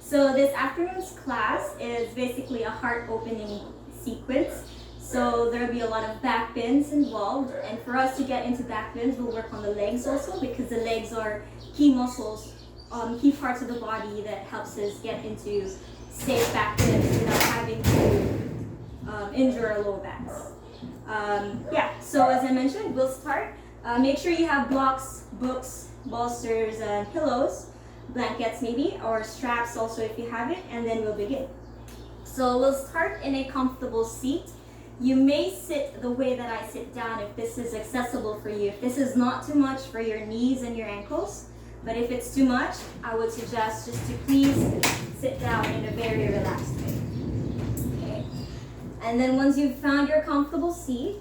So this afternoon's class is basically a heart opening sequence. So there'll be a lot of back bends involved, and for us to get into back bends, we'll work on the legs also, because the legs are key muscles, key parts of the body that helps us get into safe back bends without having to injure our lower backs. So as I mentioned, we'll start. Make sure you have blocks, books, bolsters, and pillows, blankets maybe, or straps also if you have it, and then we'll begin. So we'll start in a comfortable seat. You may sit the way that I sit down if this is accessible for you. If this is not too much for your knees and your ankles, but if it's too much, I would suggest just to please sit down in a very relaxed way. Okay. And then once you've found your comfortable seat,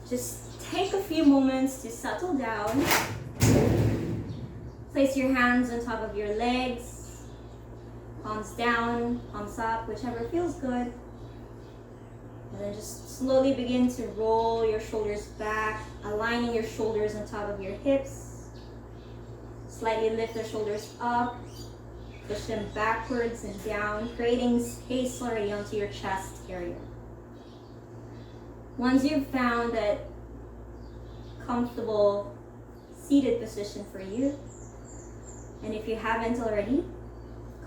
just take a few moments to settle down. Place your hands on top of your legs, palms down, palms up, whichever feels good. And then just slowly begin to roll your shoulders back, aligning your shoulders on top of your hips. Slightly lift the shoulders up, push them backwards and down, creating space already onto your chest area. Once you've found that comfortable seated position for you, and if you haven't already,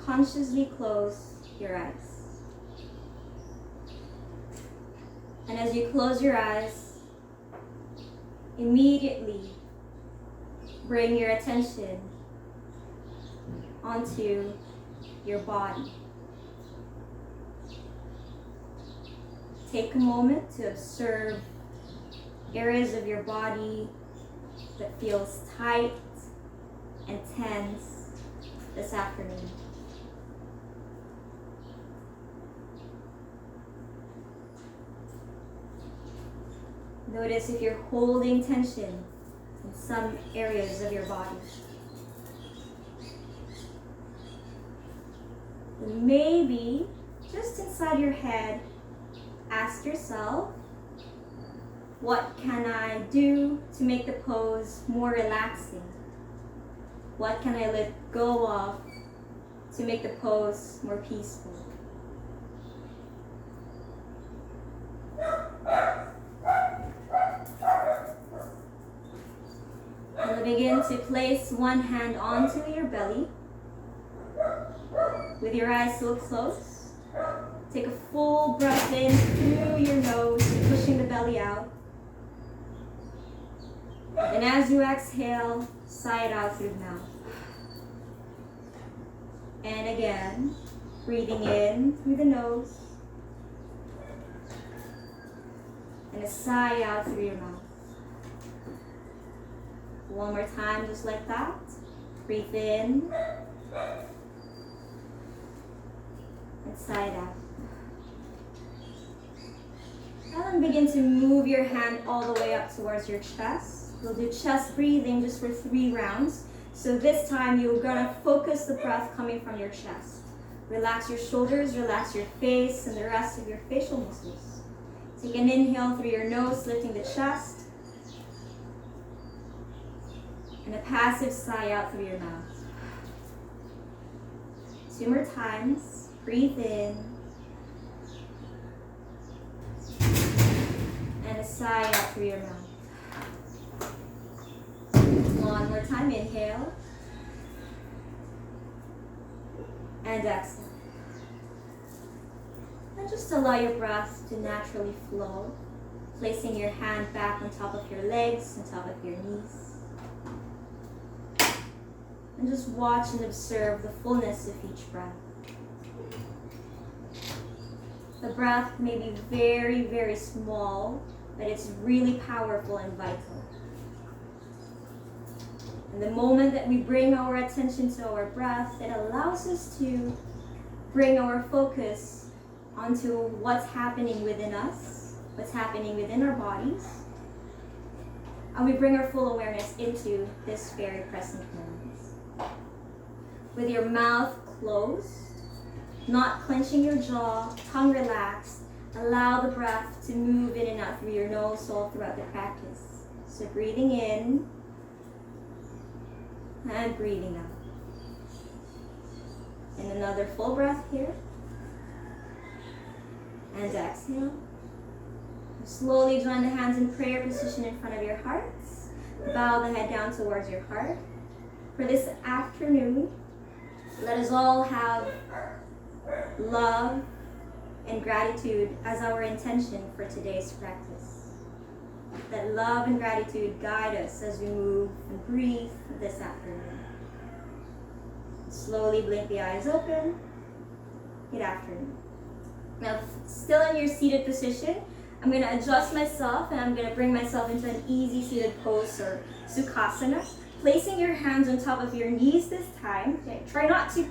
consciously close your eyes. And as you close your eyes, immediately bring your attention onto your body. Take a moment to observe areas of your body that feels tight and tense this afternoon. Notice if you're holding tension in some areas of your body. And maybe just inside your head, ask yourself, what can I do to make the pose more relaxing? What can I let go of to make the pose more peaceful? And begin to place one hand onto your belly. With your eyes still closed, take a full breath in through your nose, pushing the belly out. And as you exhale, sigh it out through the mouth. And again, breathing in through the nose. And a sigh out through your mouth. One more time, just like that. Breathe in. And sigh it out. And then begin to move your hand all the way up towards your chest. We'll do chest breathing just for 3 rounds. So this time you're gonna focus the breath coming from your chest. Relax your shoulders, relax your face, and the rest of your facial muscles. Take an inhale through your nose, lifting the chest. And a passive sigh out through your mouth. 2 more times. Breathe in. And a sigh out through your mouth. One more time, inhale. And exhale. And just allow your breath to naturally flow, placing your hand back on top of your legs, on top of your knees. And just watch and observe the fullness of each breath. The breath may be very, very small, but it's really powerful and vital. And the moment that we bring our attention to our breath, it allows us to bring our focus onto what's happening within us, what's happening within our bodies, and we bring our full awareness into this very present moment. With your mouth closed, not clenching your jaw, tongue relaxed, allow the breath to move in and out through your nose all throughout the practice. So breathing in and breathing out. another full breath here. And exhale. Slowly join the hands in prayer position in front of your hearts. Bow the head down towards your heart. For this afternoon, let us all have love and gratitude as our intention for today's practice. Let love and gratitude guide us as we move and breathe this afternoon. Slowly blink the eyes open. Good afternoon. Now, still in your seated position, I'm going to adjust myself and I'm going to bring myself into an easy seated pose or Sukhasana. Placing your hands on top of your knees this time. Okay. Try not to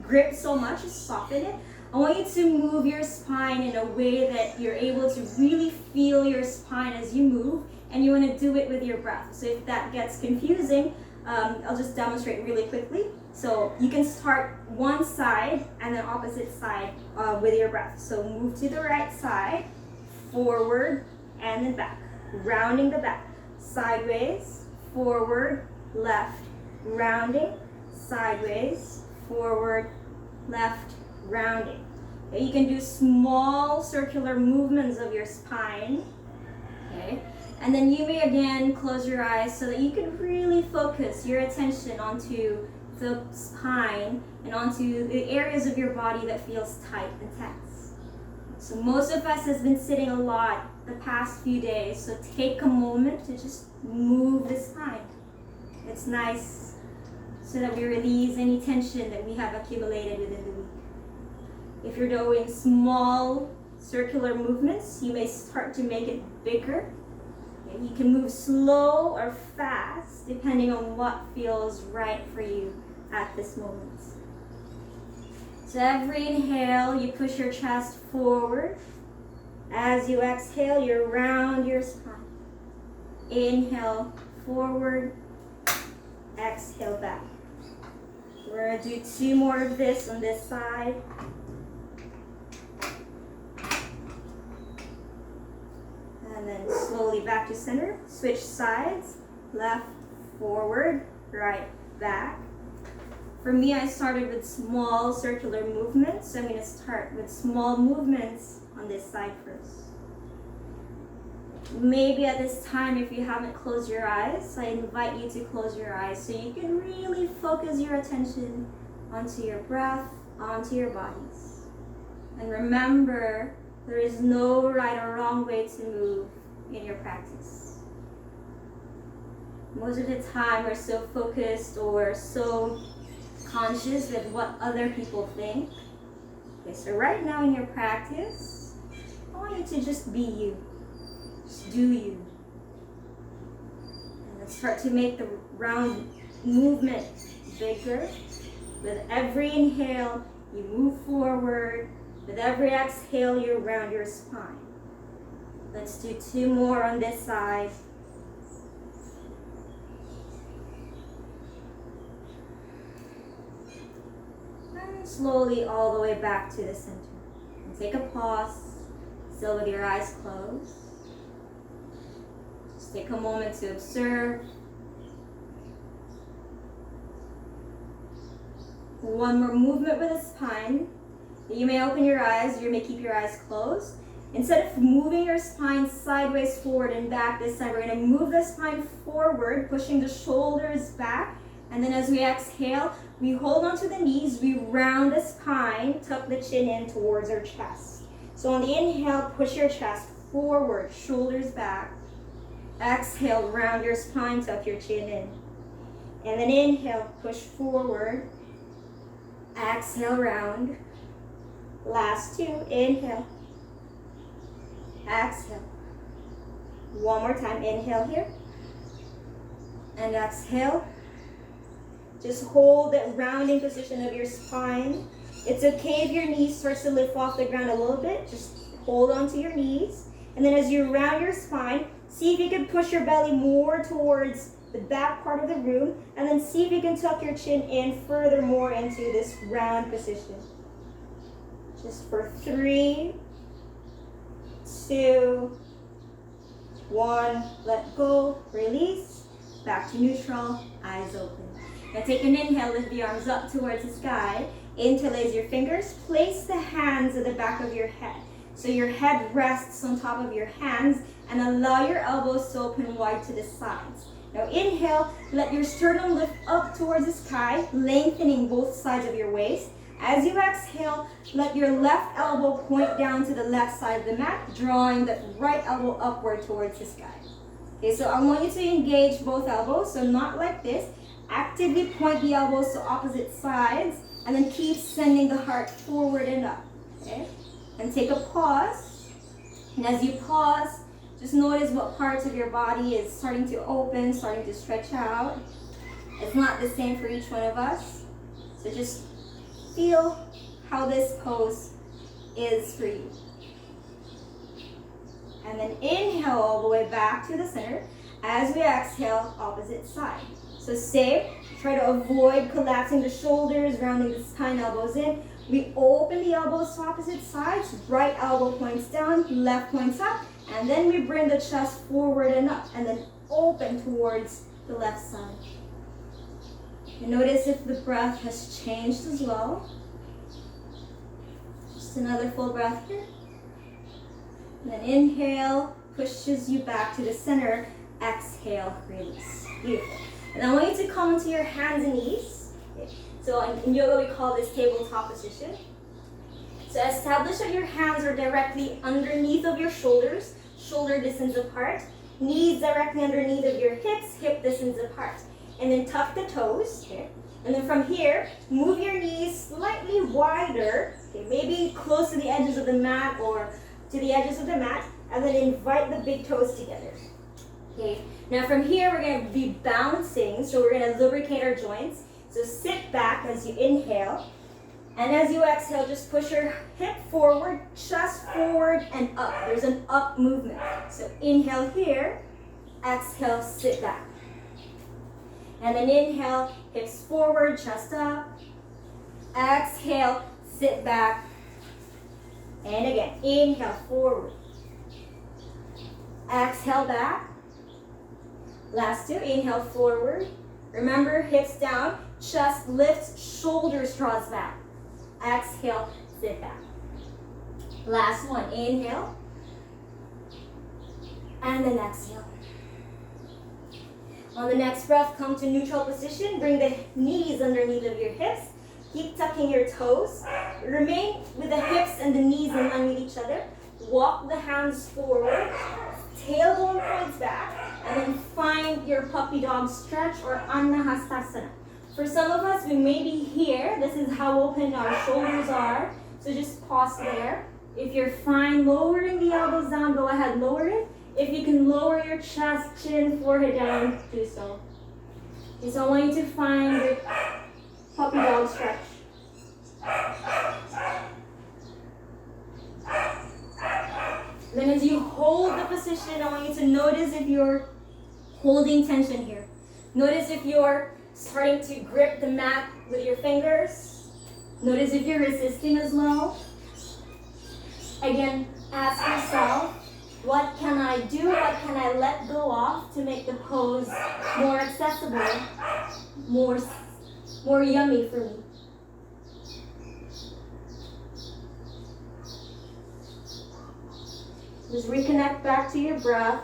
grip so much, just soften it. I want you to move your spine in a way that you're able to really feel your spine as you move, and you want to do it with your breath. So if that gets confusing, I'll just demonstrate really quickly. So you can start one side and then opposite side with your breath. So move to the right side, forward, and then back. Rounding the back. Sideways, forward, left. Rounding, sideways, forward, left, rounding. Okay, you can do small circular movements of your spine. Okay, and then you may again close your eyes so that you can really focus your attention onto the spine and onto the areas of your body that feels tight and tense. So most of us has been sitting a lot the past few days, so take a moment to just move the spine. It's nice so that we release any tension that we have accumulated within the week. If you're doing small circular movements, you may start to make it bigger. You can move slow or fast depending on what feels right for you at this moment. So every inhale, you push your chest forward. As you exhale, you round your spine. Inhale, forward. Exhale, back. We're going to do 2 more of this on this side. And then slowly back to center. Switch sides. Left, forward, right, back. For me, I started with small circular movements. So I'm going to start with small movements on this side first. Maybe at this time, if you haven't closed your eyes, I invite you to close your eyes so you can really focus your attention onto your breath, onto your bodies. And remember, there is no right or wrong way to move in your practice. Most of the time, we're so focused or so conscious with what other people think. Okay, so right now in your practice, I want you to just be you. Just do you. And let's start to make the round movement bigger. With every inhale, you move forward. With every exhale, you round your spine. Let's do 2 more on this side. And slowly all the way back to the center. And take a pause, still with your eyes closed. Just take a moment to observe. One more movement with the spine. You may open your eyes, you may keep your eyes closed. Instead of moving your spine sideways, forward, and back this time, we're going to move the spine forward, pushing the shoulders back. And then as we exhale, we hold onto the knees, we round the spine, tuck the chin in towards our chest. So on the inhale, push your chest forward, shoulders back. Exhale, round your spine, tuck your chin in. And then inhale, push forward. Exhale, round. Last 2, inhale. Exhale. One more time, inhale here. And exhale. Just hold that rounding position of your spine. It's okay if your knees starts to lift off the ground a little bit. Just hold onto your knees. And then as you round your spine, see if you can push your belly more towards the back part of the room. And then see if you can tuck your chin in further more into this round position. Just for 3, 2, 1. Let go, release. Back to neutral, eyes open. Now take an inhale, lift the arms up towards the sky. Interlace your fingers. Place the hands at the back of your head. So your head rests on top of your hands and allow your elbows to open wide to the sides. Now inhale, let your sternum lift up towards the sky, lengthening both sides of your waist. As you exhale, let your left elbow point down to the left side of the mat, drawing that right elbow upward towards the sky. Okay, so I want you to engage both elbows, so not like this. Actively point the elbows to opposite sides, and then keep sending the heart forward and up. Okay? And take a pause. And as you pause, just notice what parts of your body is starting to open, starting to stretch out. It's not the same for each one of us. So just feel how this pose is for you. And then inhale all the way back to the center. As we exhale, opposite side. So same, try to avoid collapsing the shoulders, rounding the spine, elbows in. We open the elbows to opposite sides. Right elbow points down, left points up. And then we bring the chest forward and up. And then open towards the left side. And notice if the breath has changed as well. Just another full breath here. And then inhale, pushes you back to the center. Exhale, release. Beautiful. And I want you to come into your hands and knees. Okay. So in yoga, we call this tabletop position. So establish that your hands are directly underneath of your shoulders, shoulder distance apart. Knees directly underneath of your hips, hip distance apart. And then tuck the toes. Okay. And then from here, move your knees slightly wider. Okay. Maybe close to the edges of the mat or to the edges of the mat. And then invite the big toes together. Okay. Now from here, we're going to be bouncing, so we're going to lubricate our joints. So sit back as you inhale, and as you exhale, just push your hip forward, chest forward, and up. There's an up movement. So inhale here, exhale, sit back. And then inhale, hips forward, chest up. Exhale, sit back. And again, inhale, forward. Exhale, back. Last two, inhale forward. Remember, hips down, chest lifts, shoulders draws back. Exhale, sit back. Last one, inhale. And then exhale. On the next breath, come to neutral position. Bring the knees underneath of your hips. Keep tucking your toes. Remain with the hips and the knees in line with each other. Walk the hands forward. Tailbone points back. And then find your puppy dog stretch or Anahastasana. For some of us, we may be here. This is how open our shoulders are. So just pause there. If you're fine lowering the elbows down, go ahead, lower it. If you can lower your chest, chin, forehead down, do so. Okay, so I want you to find your puppy dog stretch. Then as you hold the position, I want you to notice if you're holding tension here. Notice if you're starting to grip the mat with your fingers. Notice if you're resisting as well. Again, ask yourself, what can I do? What can I let go of to make the pose more accessible, more yummy for me? Just reconnect back to your breath.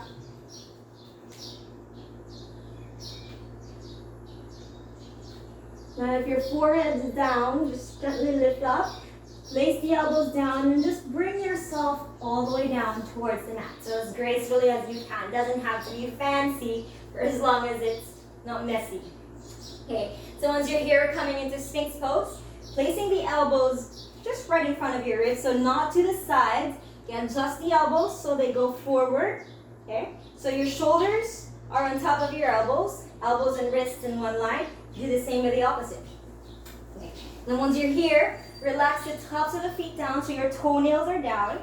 Now if your forehead is down, just gently lift up. Place the elbows down and just bring yourself all the way down towards the mat. So as gracefully as you can. Doesn't have to be fancy for as long as it's not messy. Okay, so once you're here coming into Sphinx Pose, placing the elbows just right in front of your ribs, so not to the sides. Again, adjust the elbows so they go forward. Okay, so your shoulders are on top of your elbows and wrists in one line. Do the same with the opposite. Okay. Then once you're here, relax the tops of the feet down so your toenails are down.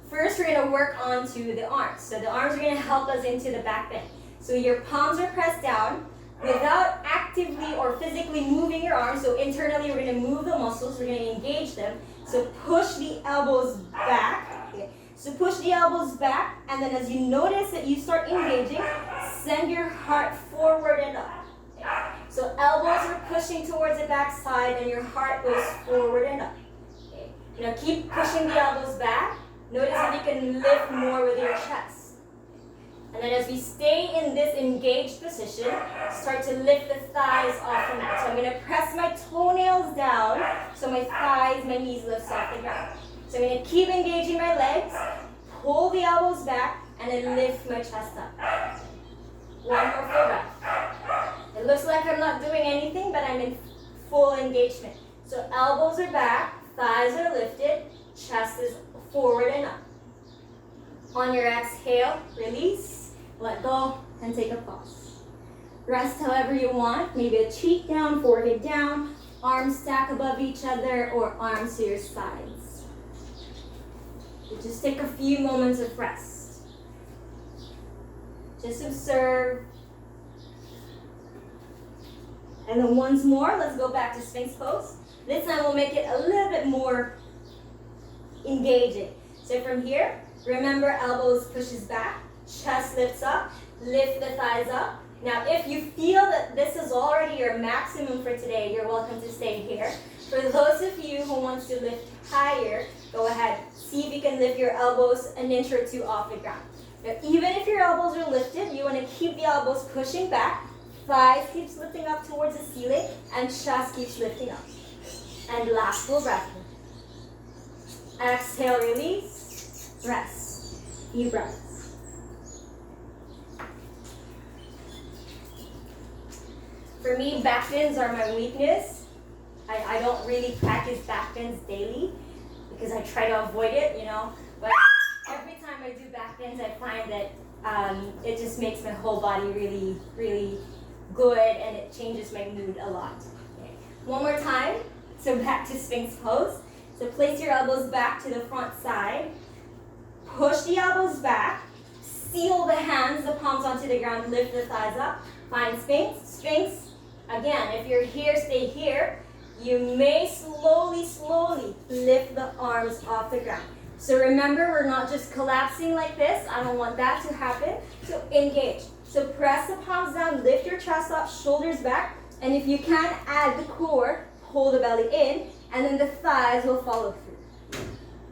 First, we're going to work onto the arms. So the arms are going to help us into the back bend. So your palms are pressed down without actively or physically moving your arms. So internally, we're going to move the muscles. We're going to engage them. So push the elbows back. Okay. So push the elbows back. And then as you notice that you start engaging, send your heart forward and up. Okay. So elbows are pushing towards the back side and your heart goes forward and up. Okay. Now keep pushing the elbows back. Notice if you can lift more with your chest. And then as we stay in this engaged position, start to lift the thighs off the mat. So I'm going to press my toenails down so my thighs, my knees lift off the ground. So I'm going to keep engaging my legs, pull the elbows back, and then lift my chest up. One more full breath. It looks like I'm not doing anything, but I'm in full engagement. So elbows are back, thighs are lifted, chest is forward and up. On your exhale, release, let go, and take a pause. Rest however you want, maybe a cheek down, forehead down, arms stack above each other, or arms to your sides. So just take a few moments of rest. Just observe. And then once more, let's go back to Sphinx Pose. This time we'll make it a little bit more engaging. So from here, remember elbows pushes back, chest lifts up, lift the thighs up. Now if you feel that this is already your maximum for today, you're welcome to stay here. For those of you who wants to lift higher, go ahead. See if you can lift your elbows an inch or two off the ground. Now even if your elbows are lifted, you want to keep the elbows pushing back, thighs keeps lifting up towards the ceiling, and chest keeps lifting up. And last full breath. Exhale, release, rest. Few breaths. For me, back bends are my weakness. I don't really practice back bends daily because I try to avoid it, you know. But every time I do back bends, I find that it just makes my whole body really, really good, and it changes my mood a lot. Okay. One more time. So back to Sphinx Pose. So place your elbows back to the front side. Push the elbows back. Seal the hands, the palms onto the ground. Lift the thighs up. Find Sphinx. Sphinx. Again, if you're here, stay here. You may slowly, slowly lift the arms off the ground. So remember, we're not just collapsing like this. I don't want that to happen. So engage. So press the palms down, lift your chest up, shoulders back. And if you can, add the core, hold the belly in, and then the thighs will follow through.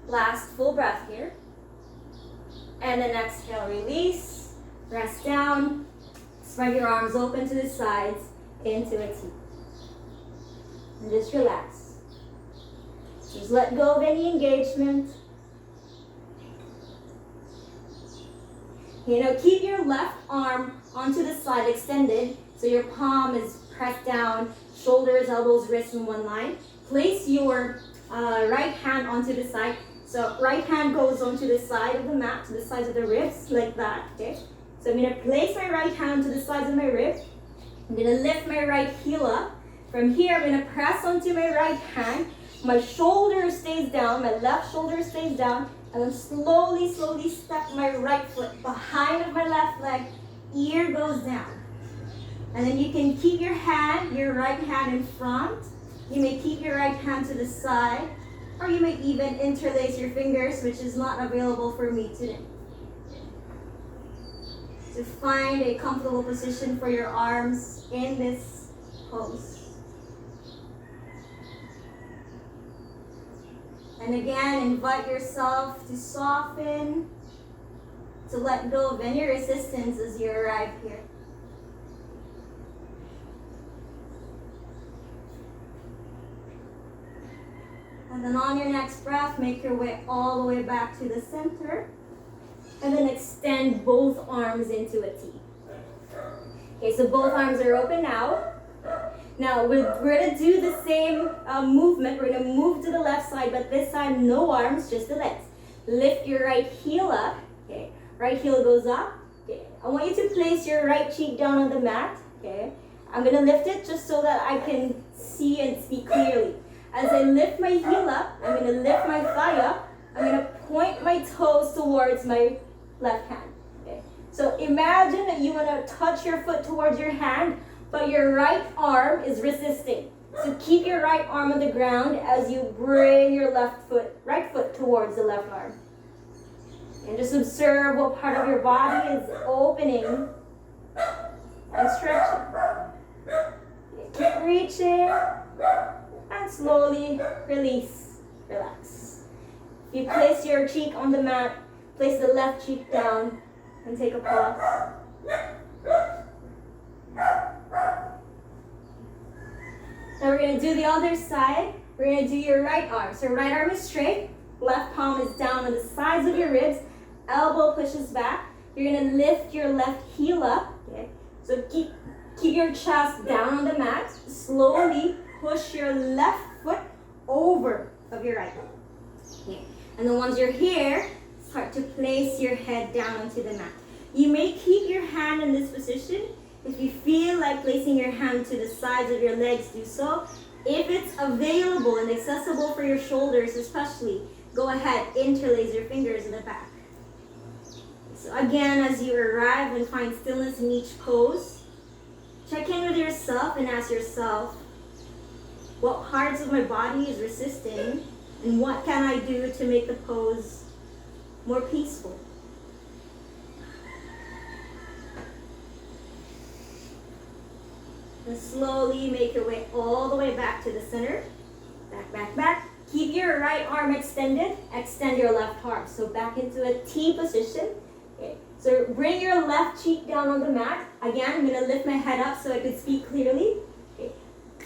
Last full breath here. And then exhale, release, rest down, spread your arms open to the sides, into a T. And just relax. Just let go of any engagement. You know, keep your left arm onto the side extended, so your palm is pressed down, shoulders, elbows, wrists in one line. Place your right hand onto the side. So right hand goes onto the side of the mat, to the sides of the ribs, like that, okay? So I'm gonna place my right hand to the sides of my ribs. I'm gonna lift my right heel up. From here, I'm gonna press onto my right hand. My shoulder stays down, my left shoulder stays down, and then slowly, slowly step my right foot behind of my left leg, ear goes down. And then you can keep your hand, your right hand in front. You may keep your right hand to the side, or you may even interlace your fingers, which is not available for me today. To find a comfortable position for your arms in this pose. And again, invite yourself to soften, to let go of any resistance as you arrive here. And then on your next breath, make your way all the way back to the center. And then extend both arms into a T. Okay, so both arms are open now. Now we're going to do the same movement. We're going to move to the left side, but this time no arms, just the legs. Lift your right heel up. Okay, right heel goes up. Okay, I want you to place your right cheek down on the mat. Okay, I'm going to lift it just so that I can see and speak clearly. As I lift my heel up, I'm going to lift my thigh up. I'm going to point my toes towards my left hand. Okay, so imagine that you want to touch your foot towards your hand, but your right arm is resisting. So keep your right arm on the ground as you bring your right foot towards the left arm. And just observe what part of your body is opening and stretching. Keep reaching and slowly release, relax. If you place your cheek on the mat, place the left cheek down and take a pause. Now we're going to do the other side. We're going to do your right arm. So right arm is straight, left palm is down on the sides of your ribs, elbow pushes back. You're going to lift your left heel up. Okay? So keep your chest down on the mat. Slowly push your left foot over of your right one. Okay. And then once you're here, start to place your head down onto the mat. You may keep your hand in this position. If you feel like placing your hand to the sides of your legs, do so. If it's available and accessible for your shoulders especially, go ahead, interlace your fingers in the back. So again, as you arrive and find stillness in each pose, check in with yourself and ask yourself, what parts of my body is resisting and what can I do to make the pose more peaceful? And slowly make your way all the way back to the center. Back, back, back. Keep your right arm extended. Extend your left arm. So back into a T position. Okay. So bring your left cheek down on the mat. Again, I'm going to lift my head up so I could speak clearly. Okay.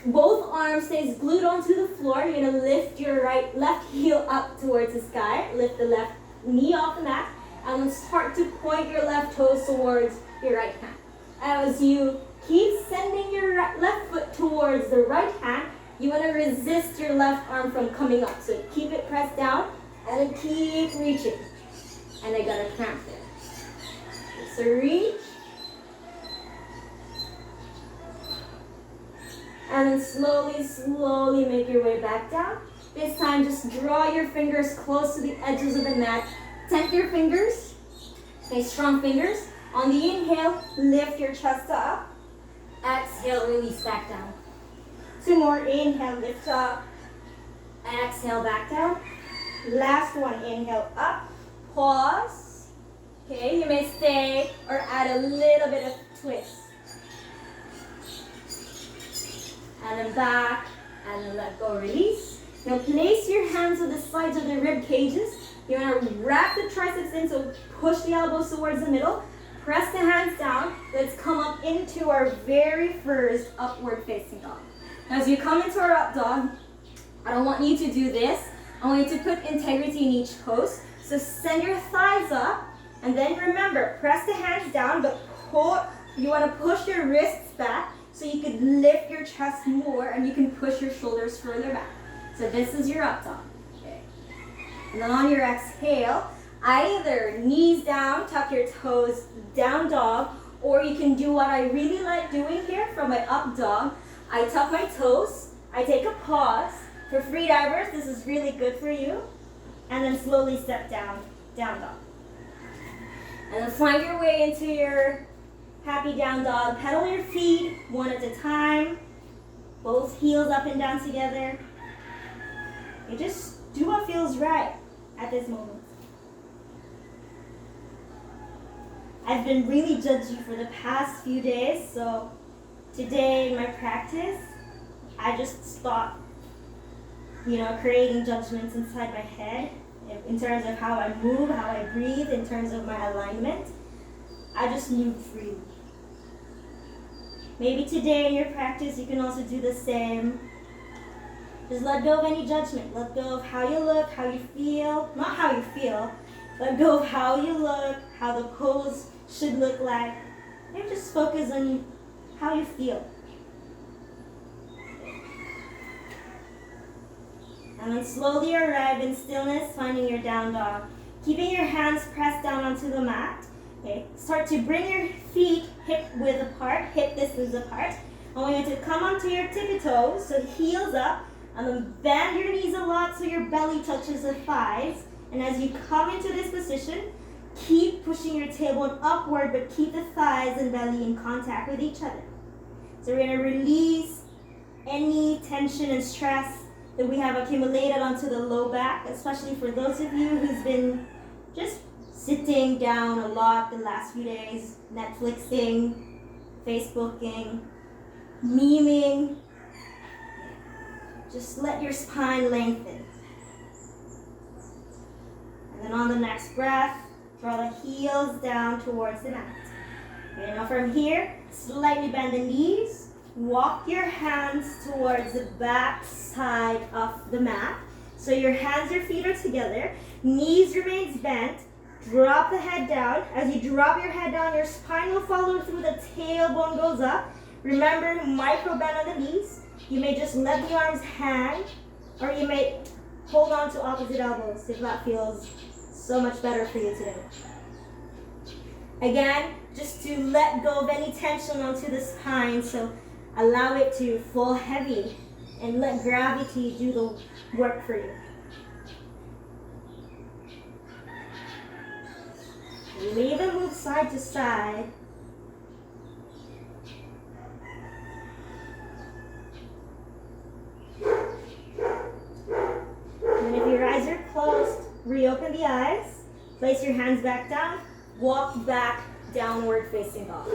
Both arms stays glued onto the floor. You're going to lift your left heel up towards the sky. Lift the left knee off the mat. And then start to point your left toes towards your right hand. As you keep sending your left foot towards the right hand, you want to resist your left arm from coming up. So keep it pressed down and then keep reaching. And I got a cramp there. So reach. And then slowly, slowly make your way back down. This time just draw your fingers close to the edges of the mat. Tent your fingers. Okay, strong fingers. On the inhale, lift your chest up. Exhale, release back down. Two more. Inhale, lift up. Exhale, back down. Last one. Inhale, up. Pause. Okay, you may stay or add a little bit of twist. And then back. And then let go, release. Now place your hands on the sides of the rib cages. You want to wrap the triceps in, so push the elbows towards the middle. Press the hands down. Let's come up into our very first upward facing dog. Now, as you come into our up dog, I don't want you to do this. I want you to put integrity in each pose. So send your thighs up, and then remember, press the hands down, but you want to push your wrists back so you can lift your chest more and you can push your shoulders further back. So this is your up dog. Okay. And then on your exhale, either knees down, tuck your toes, down dog, or you can do what I really like doing here from my up dog. I tuck my toes, I take a pause. For freedivers, this is really good for you. And then slowly step down, down dog. And then find your way into your happy down dog. Pedal your feet one at a time. Both heels up and down together. You just do what feels right at this moment. I've been really judgy for the past few days, so today in my practice, I just stopped, creating judgments inside my head in terms of how I move, how I breathe, in terms of my alignment. I just move freely. Maybe today in your practice, you can also do the same. Just let go of any judgment. Let go of how you look, how you feel. Not how you feel. Let go of how you look, how the pose should look like. And just focus on how you feel. And then slowly arrive in stillness, finding your down dog. Keeping your hands pressed down onto the mat. Okay. Start to bring your feet hip width apart, hip distance apart. I want you to come onto your tippy toes, so heels up, and then bend your knees a lot so your belly touches the thighs. And as you come into this position, keep pushing your tailbone upward, but keep the thighs and belly in contact with each other. So we're going to release any tension and stress that we have accumulated onto the low back, especially for those of you who's been just sitting down a lot the last few days, Netflixing, Facebooking. memeing. Just let your spine lengthen. And then on the next breath, draw the heels down towards the mat. Okay, now from here, slightly bend the knees. Walk your hands towards the back side of the mat. So your hands, your feet are together. Knees remains bent. Drop the head down. As you drop your head down, your spine will follow through. The tailbone goes up. Remember, micro bend on the knees. You may just let the arms hang, or you may hold on to opposite elbows if that feels so much better for you today. Again, just to let go of any tension onto the spine, so allow it to fall heavy and let gravity do the work for you. You may even move side to side. And if your eyes are closed, reopen the eyes. Place your hands back down. Walk back, downward facing dog.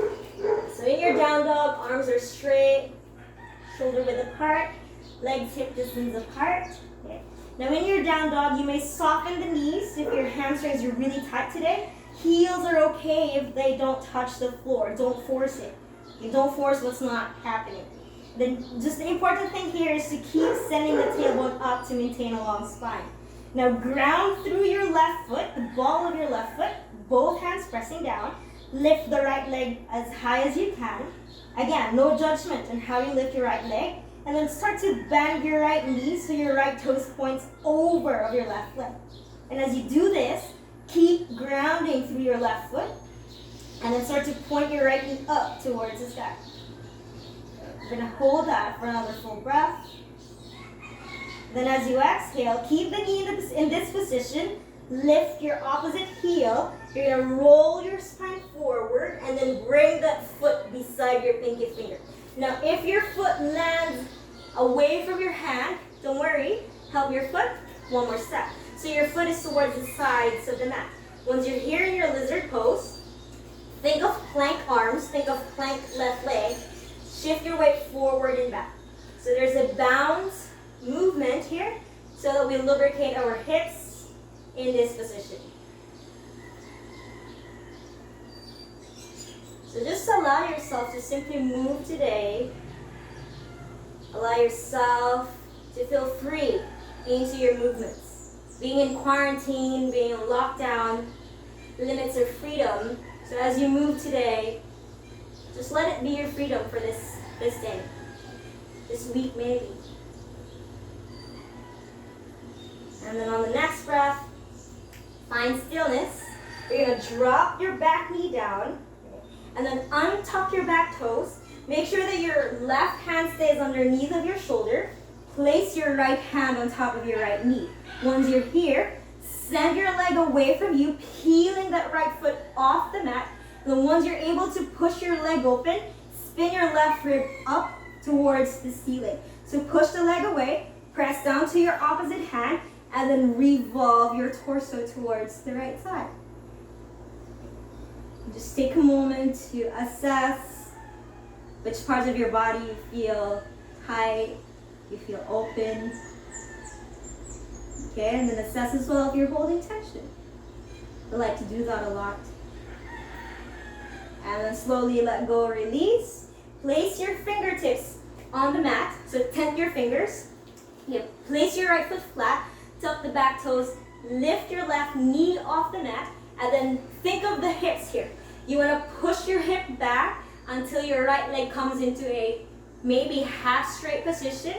So in your down dog, arms are straight, shoulder width apart, legs hip distance apart. Okay. Now in your down dog, you may soften the knees if your hamstrings are really tight today. Heels are okay if they don't touch the floor. Don't force it. You don't force what's not happening. Then just the important thing here is to keep sending the tailbone up to maintain a long spine. Now ground through your left foot, the ball of your left foot, both hands pressing down. Lift the right leg as high as you can. Again, no judgment on how you lift your right leg. And then start to bend your right knee so your right toes points over of your left leg. And as you do this, keep grounding through your left foot. And then start to point your right knee up towards the sky. We're going to hold that for another full breath. Then as you exhale, keep the knee in this position. Lift your opposite heel. You're going to roll your spine forward and then bring that foot beside your pinky finger. Now, if your foot lands away from your hand, don't worry. Help your foot. One more step. So your foot is towards the sides of the mat. Once you're here in your lizard pose, think of plank arms. Think of plank left leg. Shift your weight forward and back. So there's a bounce movement here so that we lubricate our hips in this position. So just allow yourself to simply move today. Allow yourself to feel free into your movements. Being in quarantine, being in lockdown, limits your freedom. So as you move today, just let it be your freedom for this day, this week maybe. And then on the next breath, find stillness. You're going to drop your back knee down and then untuck your back toes. Make sure that your left hand stays underneath of your shoulder. Place your right hand on top of your right knee. Once you're here, send your leg away from you, peeling that right foot off the mat. And then once you're able to push your leg open, spin your left rib up towards the ceiling. So push the leg away, press down to your opposite hand, and then revolve your torso towards the right side. Just take a moment to assess which parts of your body you feel tight, you feel open. Okay, and then assess as well if you're holding tension. I like to do that a lot. And then slowly let go, release. Place your fingertips on the mat. So tent your fingers. Place your right foot flat. Tuck the back toes. Lift your left knee off the mat. And then think of the hips here. You want to push your hip back until your right leg comes into a maybe half straight position.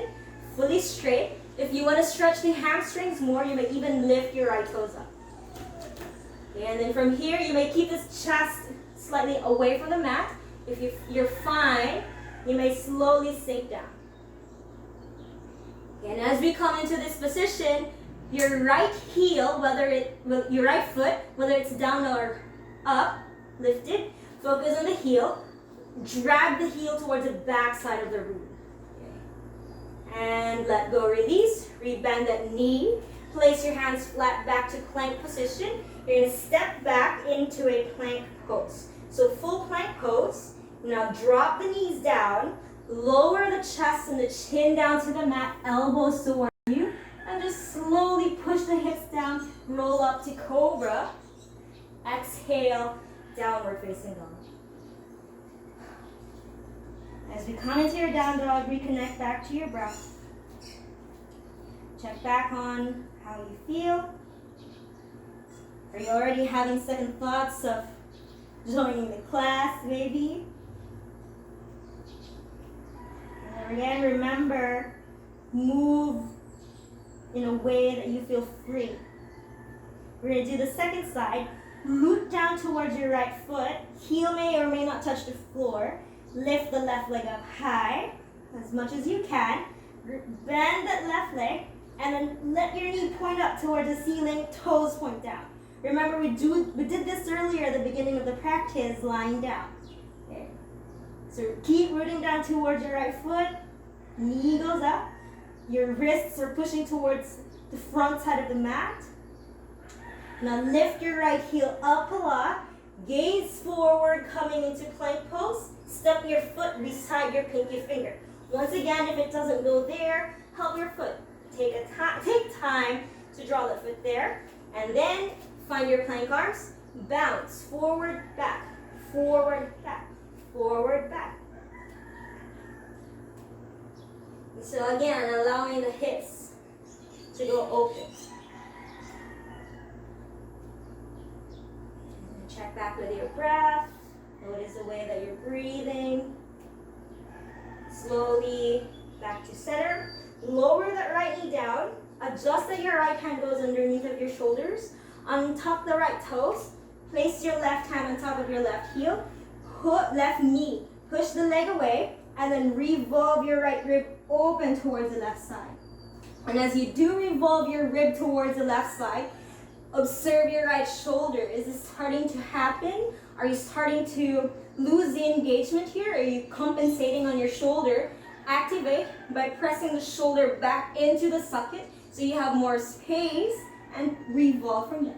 Fully straight. If you want to stretch the hamstrings more, you may even lift your right toes up. Okay, and then from here, you may keep this chest slightly away from the mat. If you're fine, you may slowly sink down. Okay, and as we come into this position, your right heel, your right foot, whether it's down or up, lifted, focus on the heel. Drag the heel towards the back side of the root. Okay. And let go, release. Rebend that knee. Place your hands flat back to plank position. You're going to step back into a plank pose. So full plank pose. Now drop the knees down. Lower the chest and the chin down to the mat, elbows towards you, and just slowly push the hips down, roll up to cobra. Exhale, downward facing dog. As we come into your down dog, reconnect back to your breath. Check back on how you feel. Are you already having second thoughts of joining the class, maybe? And again, remember, move in a way that you feel free. We're going to do the second side. Root down towards your right foot. Heel may or may not touch the floor. Lift the left leg up high, as much as you can. Bend that left leg, and then let your knee point up towards the ceiling, toes point down. Remember, we did this earlier at the beginning of the practice, lying down. Okay. So keep rooting down towards your right foot. Knee goes up. Your wrists are pushing towards the front side of the mat. Now lift your right heel up a lot. Gaze forward, coming into plank pose. Step your foot beside your pinky finger. Once again, if it doesn't go there, help your foot. Take time to draw the foot there. And then find your plank arms. Bounce, forward, back, forward, back, forward, back. So again, allowing the hips to go open. Check back with your breath. Notice the way that you're breathing. Slowly back to center. Lower that right knee down. Adjust that your right hand goes underneath of your shoulders. Untuck the right toes. Place your left hand on top of your left heel. Put left knee. Push the leg away. And then revolve your right rib open towards the left side. And as you do revolve your rib towards the left side, observe your right shoulder. Is this starting to happen? Are you starting to lose the engagement here? Are you compensating on your shoulder? Activate by pressing the shoulder back into the socket so you have more space, and revolve from there.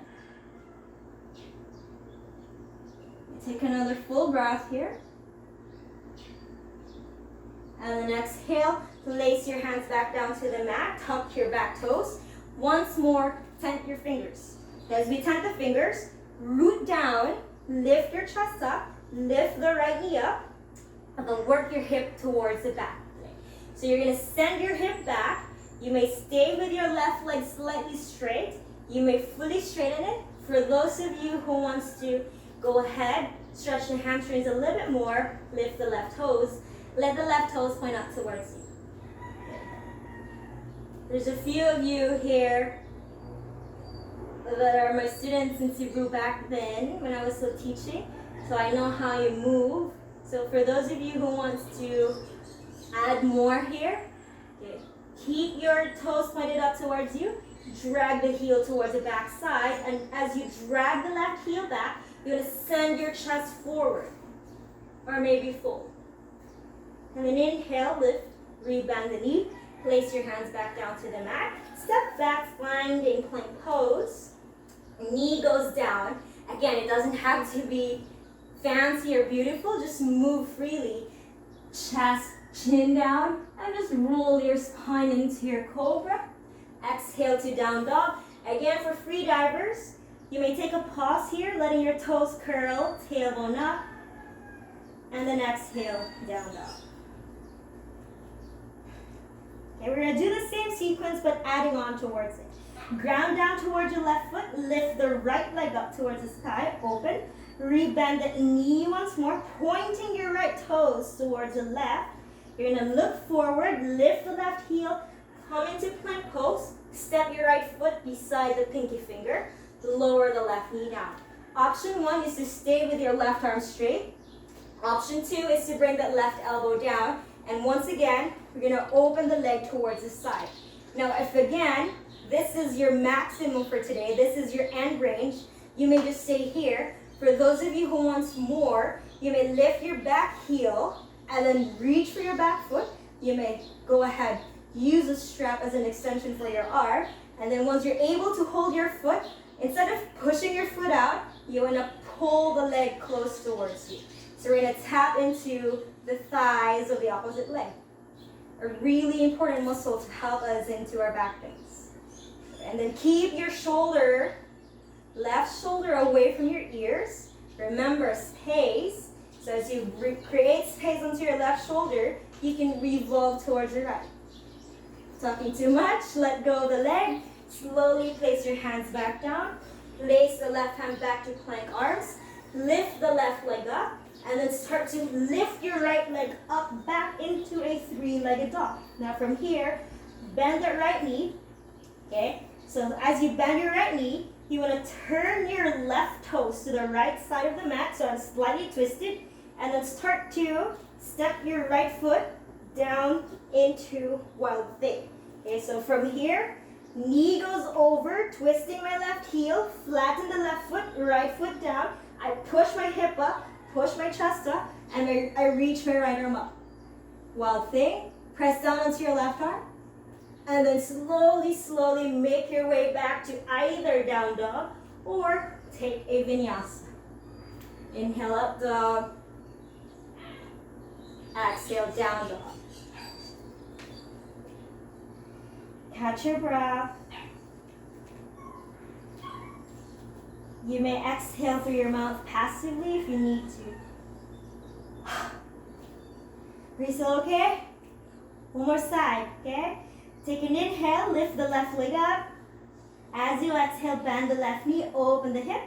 Take another full breath here. And then exhale, place your hands back down to the mat, tuck your back toes. Once more, tent your fingers. As we tent the fingers, root down, lift your chest up, lift the right knee up, and then work your hip towards the back. So you're gonna send your hip back. You may stay with your left leg slightly straight. You may fully straighten it. For those of you who wants to go ahead, stretch the hamstrings a little bit more, lift the left toes. Let the left toes point up towards you. There's a few of you here that are my students in Backbend when I was still teaching, so I know how you move. So for those of you who wants to add more here, okay, keep your toes pointed up towards you, drag the heel towards the back side, and as you drag the left heel back, you're going to send your chest forward, or maybe fold. And then inhale, lift, rebend the knee, place your hands back down to the mat, step back, finding plank pose. Knee goes down. Again, it doesn't have to be fancy or beautiful, just move freely. Chest, chin down, and just roll your spine into your cobra. Exhale to down dog. Again, for free divers, you may take a pause here, letting your toes curl, tailbone up, and then exhale, down dog. Okay, we're going to do the same sequence, but adding on towards it. Ground down towards your left foot, lift the right leg up towards the sky, open. Rebend the knee once more, pointing your right toes towards the left. You're going to look forward, lift the left heel, come into plank pose, step your right foot beside the pinky finger, lower the left knee down. Option 1 is to stay with your left arm straight. Option 2 is to bring that left elbow down. And once again, we're going to open the leg towards the side. Now, if again, this is your maximum for today, this is your end range, you may just stay here. For those of you who want more, you may lift your back heel and then reach for your back foot. You may go ahead, use a strap as an extension for your arm. And then once you're able to hold your foot, instead of pushing your foot out, you want to pull the leg close towards you. So we're going to tap into the thighs of the opposite leg. A really important muscle to help us into our back bends. And then keep your shoulder, left shoulder away from your ears. Remember, space. So as you create space onto your left shoulder, you can revolve towards the right. Talking too much, let go of the leg. Slowly place your hands back down. Place the left hand back to plank arms. Lift the left leg up. And then start to lift your right leg up back into a three-legged dog. Now from here, bend that right knee. Okay? So as you bend your right knee, you want to turn your left toes to the right side of the mat, so I'm slightly twisted, and then start to step your right foot down into wild thing. Okay, so from here, knee goes over, twisting my left heel, flatten the left foot, right foot down. I push my hip up, push my chest up, and I reach my right arm up. Wild thing, press down onto your left arm. And then slowly, slowly make your way back to either down dog or take a vinyasa. Inhale up dog. Exhale down dog. Catch your breath. You may exhale through your mouth passively if you need to. Are you still okay? One more side, okay? Take an inhale, lift the left leg up. As you exhale, bend the left knee, open the hip.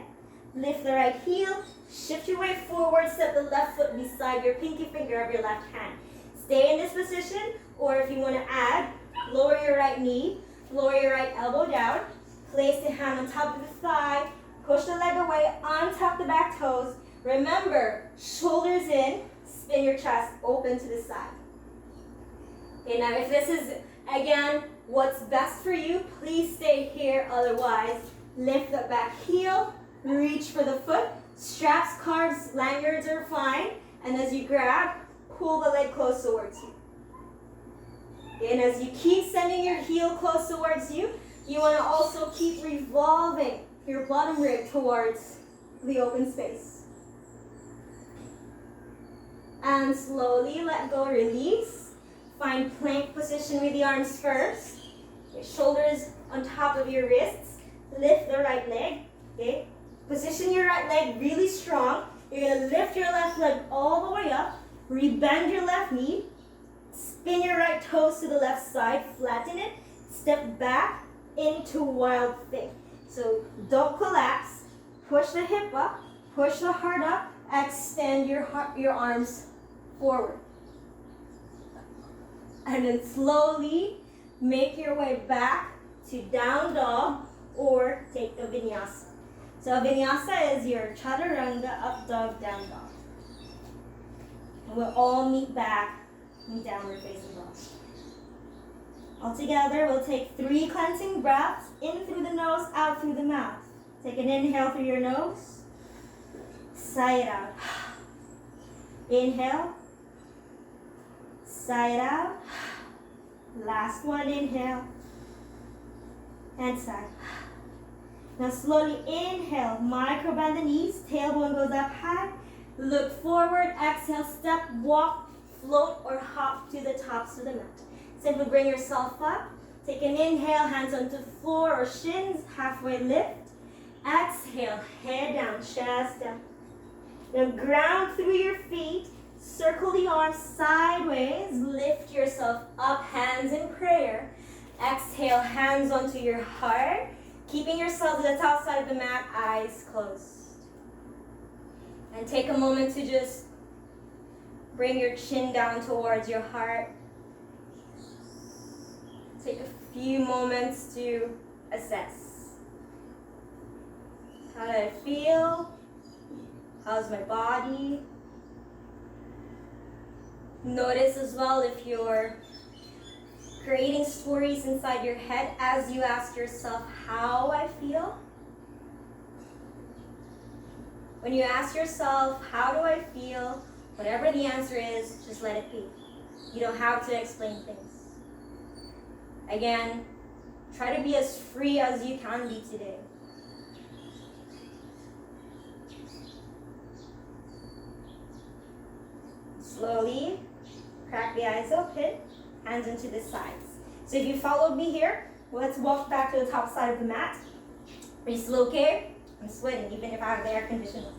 Lift the right heel, shift your weight forward, step the left foot beside your pinky finger of your left hand. Stay in this position, or if you want to add, lower your right knee, lower your right elbow down, place the hand on top of the thigh, push the leg away, untap the back toes. Remember, shoulders in, spin your chest open to the side. Okay, now if this is, again, what's best for you, please stay here. Otherwise, lift the back heel, reach for the foot. Straps, cards, lanyards are fine. And as you grab, pull the leg close towards you. And as you keep sending your heel close towards you, you want to also keep revolving your bottom rib towards the open space. And slowly let go, release. Find plank position with the arms first. Okay, shoulders on top of your wrists. Lift the right leg. Okay. Position your right leg really strong. You're going to lift your left leg all the way up. Rebend your left knee. Spin your right toes to the left side. Flatten it. Step back into wild thing. So don't collapse. Push the hip up. Push the heart up. Extend your arms forward. And then slowly make your way back to down dog or take the vinyasa. So vinyasa is your chaturanga, up dog, down dog. And we'll all meet back in downward facing dog. All together, we'll take 3 cleansing breaths, in through the nose, out through the mouth. Take an inhale through your nose. Sigh it out. Inhale. Sigh it out. Last one, inhale. And sigh. Now slowly inhale, micro bend the knees, tailbone goes up high. Look forward, exhale, step, walk, float, or hop to the tops of the mat. Simply bring yourself up. Take an inhale, hands onto floor or shins, halfway lift. Exhale, head down, chest down. Now ground through your feet. Circle the arms sideways, lift yourself up, hands in prayer. Exhale, hands onto your heart, keeping yourself to the top side of the mat, eyes closed. And take a moment to just bring your chin down towards your heart. Take a few moments to assess. How do I feel? How's my body? Notice as well if you're creating stories inside your head as you ask yourself, how I feel? When you ask yourself, how do I feel? Whatever the answer is, just let it be. You don't have to explain things. Again, try to be as free as you can be today. Slowly crack the eyes open, hands into the sides. So if you followed me here, let's walk back to the top side of the mat. Are you still okay? I'm sweating even if I have the air conditioner.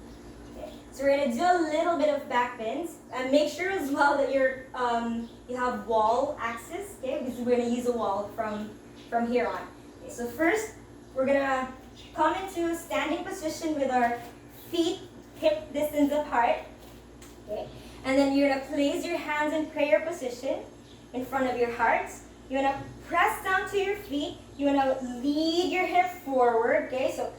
Okay. So we're gonna do a little bit of back bends, and make sure as well that you have wall access, okay? Because we're gonna use a wall from here on. Okay, so first we're gonna come into a standing position with our feet hip distance apart. Okay. And then you're gonna place your hands in prayer position in front of your heart. You wanna press down to your feet. You wanna lead your hip forward, okay? So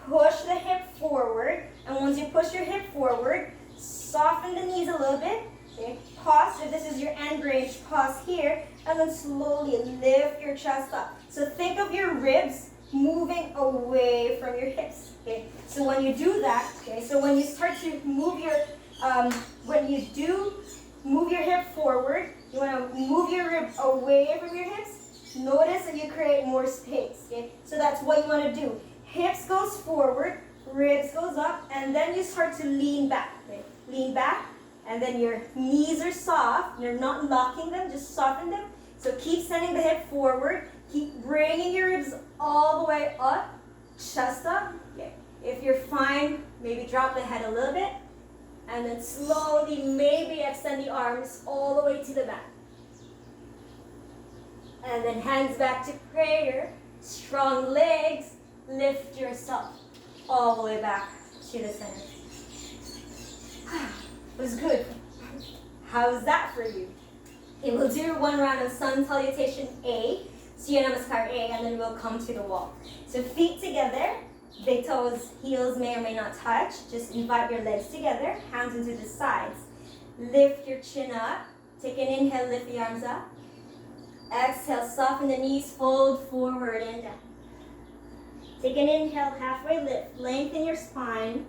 push the hip forward. And once you push your hip forward, soften the knees a little bit, okay? Pause, if this is your end range, pause here. And then slowly lift your chest up. So think of your ribs moving away from your hips, okay? So when you do that, okay, so when you start to move your, when you do move your hip forward, you want to move your rib away from your hips. Notice that you create more space, okay? So that's what you want to do. Hips goes forward, ribs goes up, and then you start to lean back, okay? Lean back, and then your knees are soft. You're not locking them, just soften them. So keep sending the hip forward. Keep bringing your ribs all the way up, chest up. Okay. If you're fine, maybe drop the head a little bit. And then slowly, maybe extend the arms all the way to the back. And then hands back to prayer. Strong legs. Lift yourself all the way back to the center. It was good. How's that for you? Okay, we'll do one round of sun salutation A, Surya Namaskar A, and then we'll come to the wall. So feet together. Big toes, heels may or may not touch. Just invite your legs together, hands into the sides. Lift your chin up. Take an inhale, lift the arms up. Exhale, soften the knees, fold forward and down. Take an inhale, halfway lift, lengthen your spine.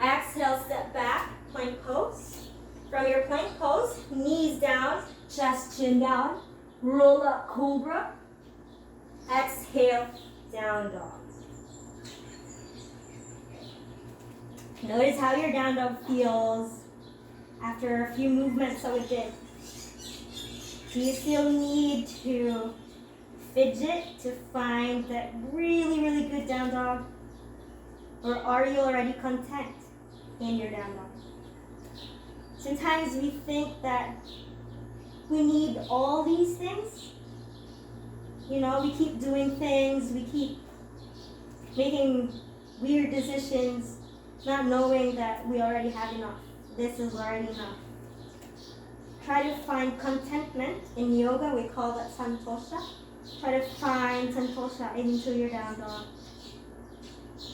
Exhale, step back, plank pose. From your plank pose, knees down, chest, chin down. Roll up, cobra. Exhale, down dog. Notice how your down dog feels after a few movements that we did. Do you still need to fidget to find that really, really good down dog? Or are you already content in your down dog? Sometimes we think that we need all these things. You know, we keep doing things, we keep making weird decisions, not knowing that we already have enough. This is already enough. Try to find contentment. In yoga, we call that santosha. Try to find santosha into your down dog.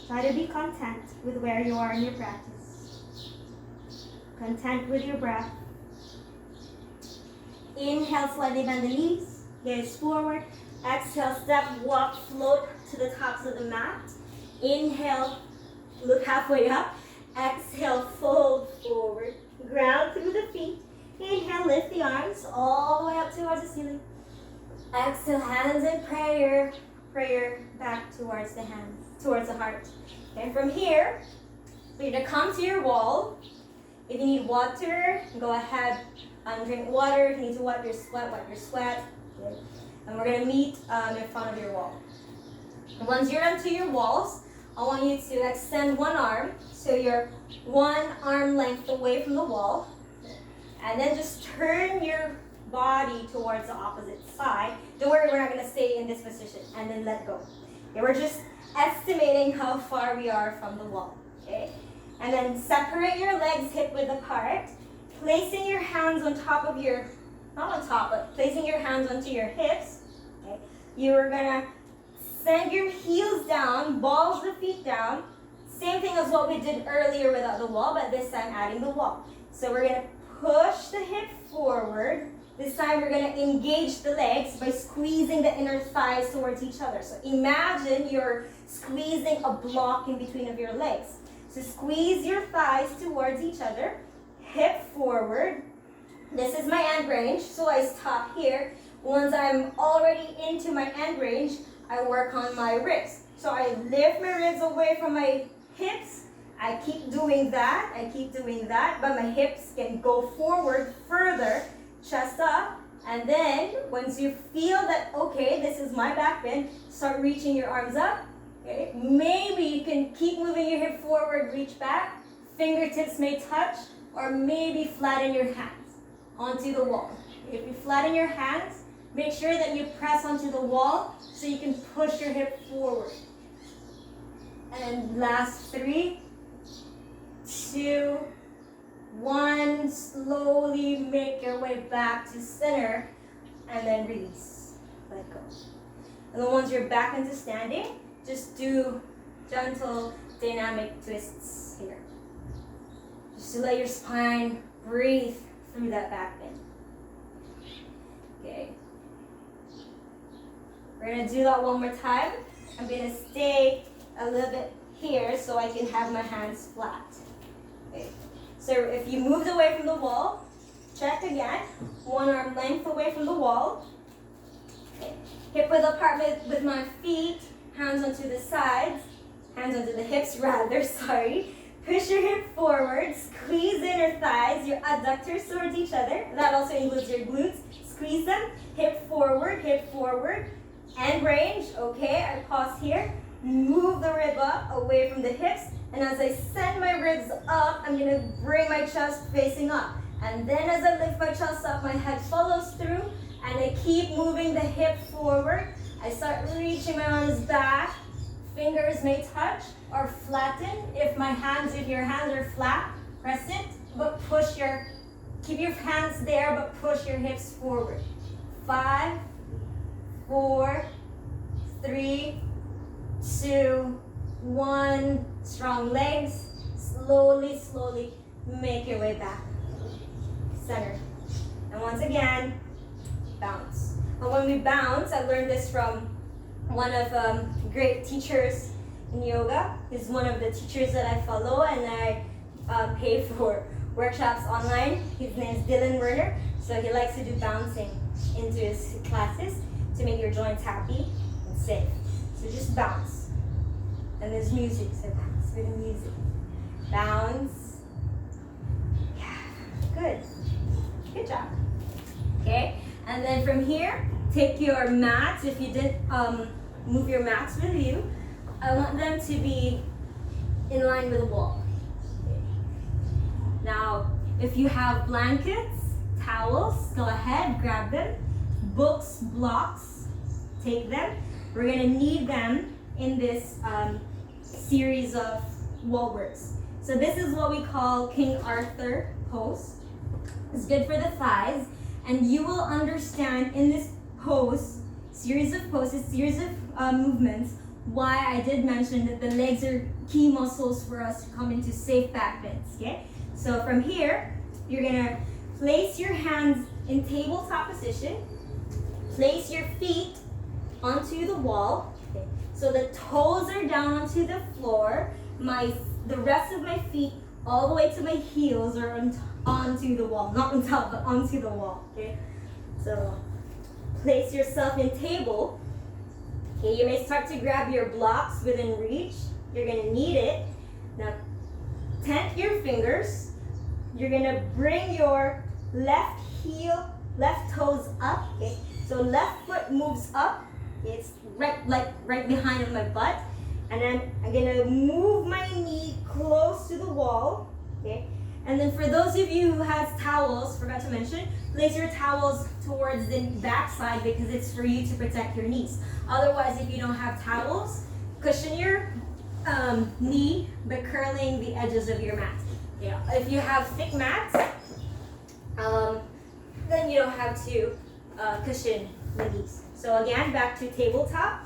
Try to be content with where you are in your practice. Content with your breath. Inhale, slightly bend the knees. Gaze forward. Exhale, step, walk, float to the tops of the mat. Inhale, look halfway up. Exhale, fold forward. Ground through the feet. Inhale, lift the arms all the way up towards the ceiling. Exhale, hands in prayer. Prayer back towards the hands, towards the heart. And from here, we're going to come to your wall. If you need water, go ahead and drink water. If you need to wipe your sweat. Good. And we're going to meet in front of your wall. Once you're onto your walls, I want you to extend one arm, so you're one arm length away from the wall. And then just turn your body towards the opposite side. Don't worry, we're not going to stay in this position. And then let go. Okay, we're just estimating how far we are from the wall. Okay? And then separate your legs hip width apart. Placing your hands on top of your, not on top, but placing your hands onto your hips. Okay? You're going to send your heels down, balls the feet down. Same thing as what we did earlier without the wall, but this time adding the wall. So we're going to push the hip forward. This time we're going to engage the legs by squeezing the inner thighs towards each other. So imagine you're squeezing a block in between of your legs. So squeeze your thighs towards each other. Hip forward. This is my end range, so I stop here. Once I'm already into my end range, I work on my ribs. So I lift my ribs away from my hips. I keep doing that, but my hips can go forward further, chest up, and then once you feel that, okay, this is my back bend, start reaching your arms up, okay? Maybe you can keep moving your hip forward, reach back, fingertips may touch, or maybe flatten your hands onto the wall. If you flatten your hands, make sure that you press onto the wall so you can push your hip forward. And last 3, 2, 1, slowly make your way back to center and then release, let go. And then once you're back into standing, just do gentle dynamic twists here. Just to let your spine breathe through that back bend. Okay. We're gonna do that one more time. I'm gonna stay a little bit here so I can have my hands flat. Okay. So if you moved away from the wall, check again. One arm length away from the wall. Okay. Hip width apart with my feet, hands onto the sides, hands onto the hips rather, sorry. Push your hip forward, squeeze inner thighs, your adductors towards each other. That also includes your glutes. Squeeze them, hip forward, end range. Okay, I pause here. Move the rib up away from the hips. And as I send my ribs up, I'm gonna bring my chest facing up. And then as I lift my chest up, my head follows through. And I keep moving the hip forward. I start reaching my arms back. Fingers may touch or flatten. If your hands are flat, press it, but keep your hands there, but push your hips forward. 5, 4, 3, 2, 1. Strong legs. Slowly, slowly make your way back. Center. And once again, bounce. And when we bounce, I learned this from one of great teachers in yoga. He's one of the teachers that I follow, and I pay for workshops online. His name is Dylan Werner, so he likes to do bouncing into his classes to make your joints happy and safe. So just bounce. And there's music, so bounce with the music. Bounce. Yeah, good. Good job. Okay, and then from here, take your mats. If you didn't move your mats with you, I want them to be in line with the wall. Okay. Now, if you have blankets, towels, go ahead, grab them. Books, blocks, take them. We're gonna need them in this series of wall works. So this is what we call King Arthur pose. It's good for the thighs, and you will understand in this series of movements, why I did mention that the legs are key muscles for us to come into safe back bends, okay? So from here, you're gonna place your hands in tabletop position, place your feet onto the wall, okay? So the toes are down onto the floor, the rest of my feet all the way to my heels are onto the wall, not on top, but onto the wall, okay? So place yourself in table. Okay, you may start to grab your blocks within reach. You're gonna need it. Now, tent your fingers. You're gonna bring your left toes up. Okay, so left foot moves up. It's right behind my butt. And then I'm gonna move my knee close to the wall. Okay, and then for those of you who has towels, forgot to mention, place your towels towards the back side because it's for you to protect your knees. Otherwise, if you don't have towels, cushion your knee by curling the edges of your mat. Yeah. If you have thick mats, then you don't have to cushion the knees. So again, back to tabletop.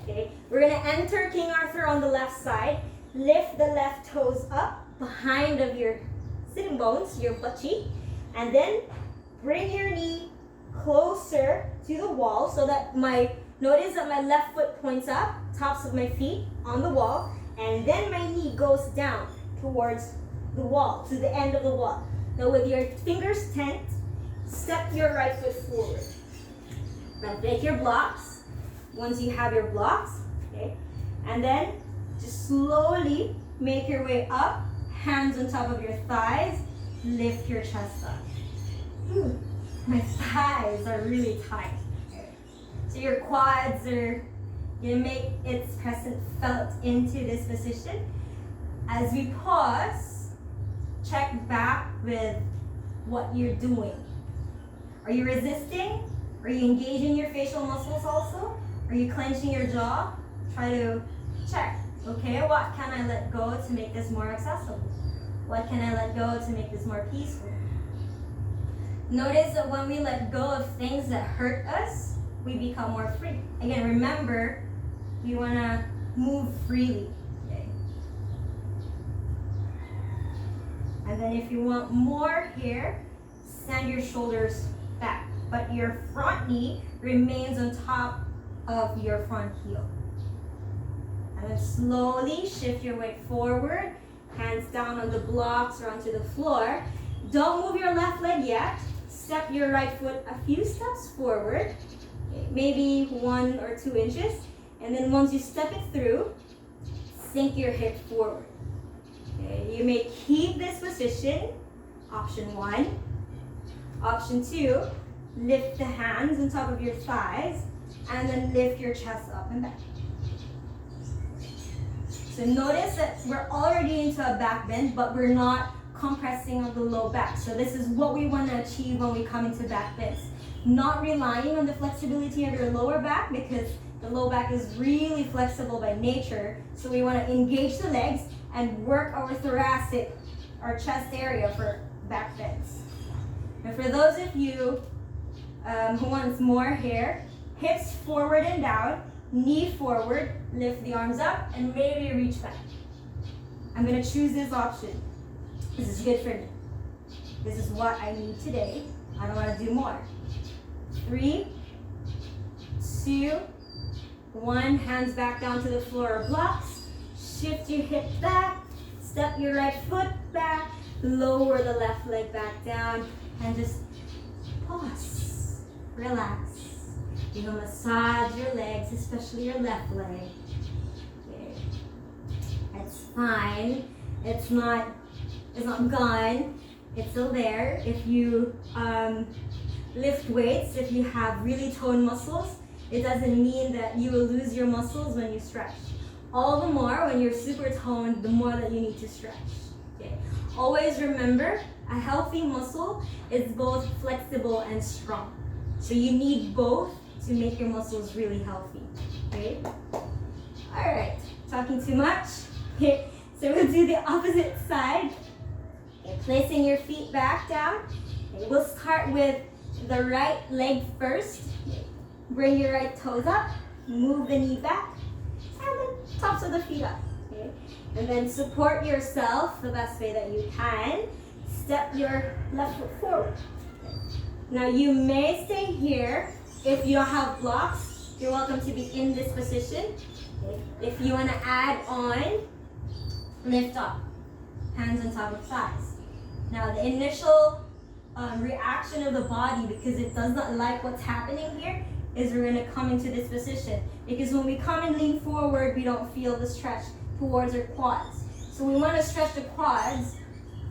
Okay, we're gonna enter King Arthur on the left side. Lift the left toes up behind of your sitting bones, your butt cheek, and then bring your knee closer to the wall so that notice that my left foot points up, tops of my feet on the wall, and then my knee goes down towards the wall, to the end of the wall. Now with your fingers tent, step your right foot forward. Now take your blocks, once you have your blocks, okay, and then just slowly make your way up, hands on top of your thighs, lift your chest up. Ooh, my thighs are really tight. So your quads are gonna make its presence felt into this position. As we pause, check back with what you're doing. Are you resisting? Are you engaging your facial muscles also? Are you clenching your jaw? Try to check. Okay, what can I let go to make this more accessible? What can I let go to make this more peaceful? Notice that when we let go of things that hurt us, we become more free. Again, remember, we want to move freely. Okay? And then if you want more here, send your shoulders back. But your front knee remains on top of your front heel. And then slowly shift your weight forward, hands down on the blocks or onto the floor. Don't move your left leg yet. Step your right foot a few steps forward, okay, maybe 1 or 2 inches. And then once you step it through, sink your hip forward. Okay, you may keep this position, option 1. Option 2, lift the hands on top of your thighs and then lift your chest up and back. So notice that we're already into a back bend, but we're not compressing on the low back. So this is what we want to achieve when we come into back bends. Not relying on the flexibility of your lower back, because the low back is really flexible by nature. So we want to engage the legs and work our thoracic, our chest area for back bends. And for those of you who wants more here, hips forward and down, knee forward, lift the arms up, and maybe reach back. I'm going to choose this option. This is good for me. This is what I need today. I don't want to do more. 3, 2, 1. Hands back down to the floor or blocks. Shift your hip back. Step your right foot back. Lower the left leg back down. And just pause. Relax. You will massage your legs, especially your left leg. Okay. It's fine. It's not gone. It's still there. If you lift weights, if you have really toned muscles, it doesn't mean that you will lose your muscles when you stretch. All the more when you're super toned, the more that you need to stretch. Okay. Always remember, a healthy muscle is both flexible and strong. So you need both to make your muscles really healthy. Okay? Alright, talking too much. Okay. So we'll do the opposite side. Okay. Placing your feet back down. Okay. We'll start with the right leg first. Okay. Bring your right toes up. Move the knee back. And then tops of the feet up. Okay. And then support yourself the best way that you can. Step your left foot forward. Okay. Now you may stay here. If you don't have blocks, you're welcome to be in this position. Okay. If you want to add on, lift up. Hands on top of thighs. Now the initial reaction of the body, because it does not like what's happening here, is we're going to come into this position. Because when we come and lean forward, we don't feel the stretch towards our quads. So we want to stretch the quads,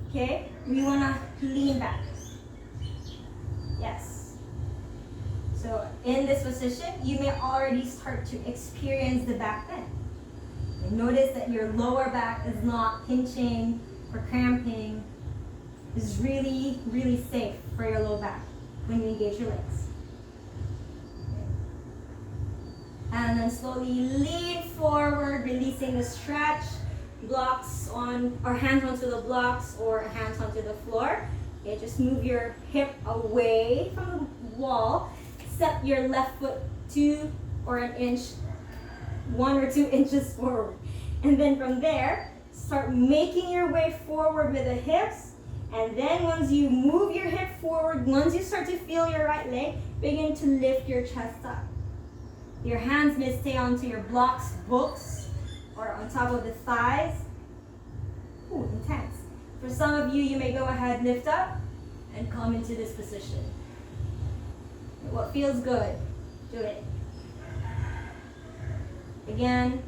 okay? We want to lean back. Yes. So in this position, you may already start to experience the back bend. And notice that your lower back is not pinching or cramping. It's really, really safe for your low back when you engage your legs. Okay. And then slowly lean forward, releasing the stretch. Blocks on, or hands onto the blocks or hands onto the floor. Okay, just move your hip away from the wall. Step your left foot 1 or 2 inches forward. And then from there, start making your way forward with the hips. And then once you move your hip forward, once you start to feel your right leg, begin to lift your chest up. Your hands may stay onto your blocks, books, or on top of the thighs. Ooh, intense. For some of you, you may go ahead, lift up, and come into this position. What feels good, do it. Again.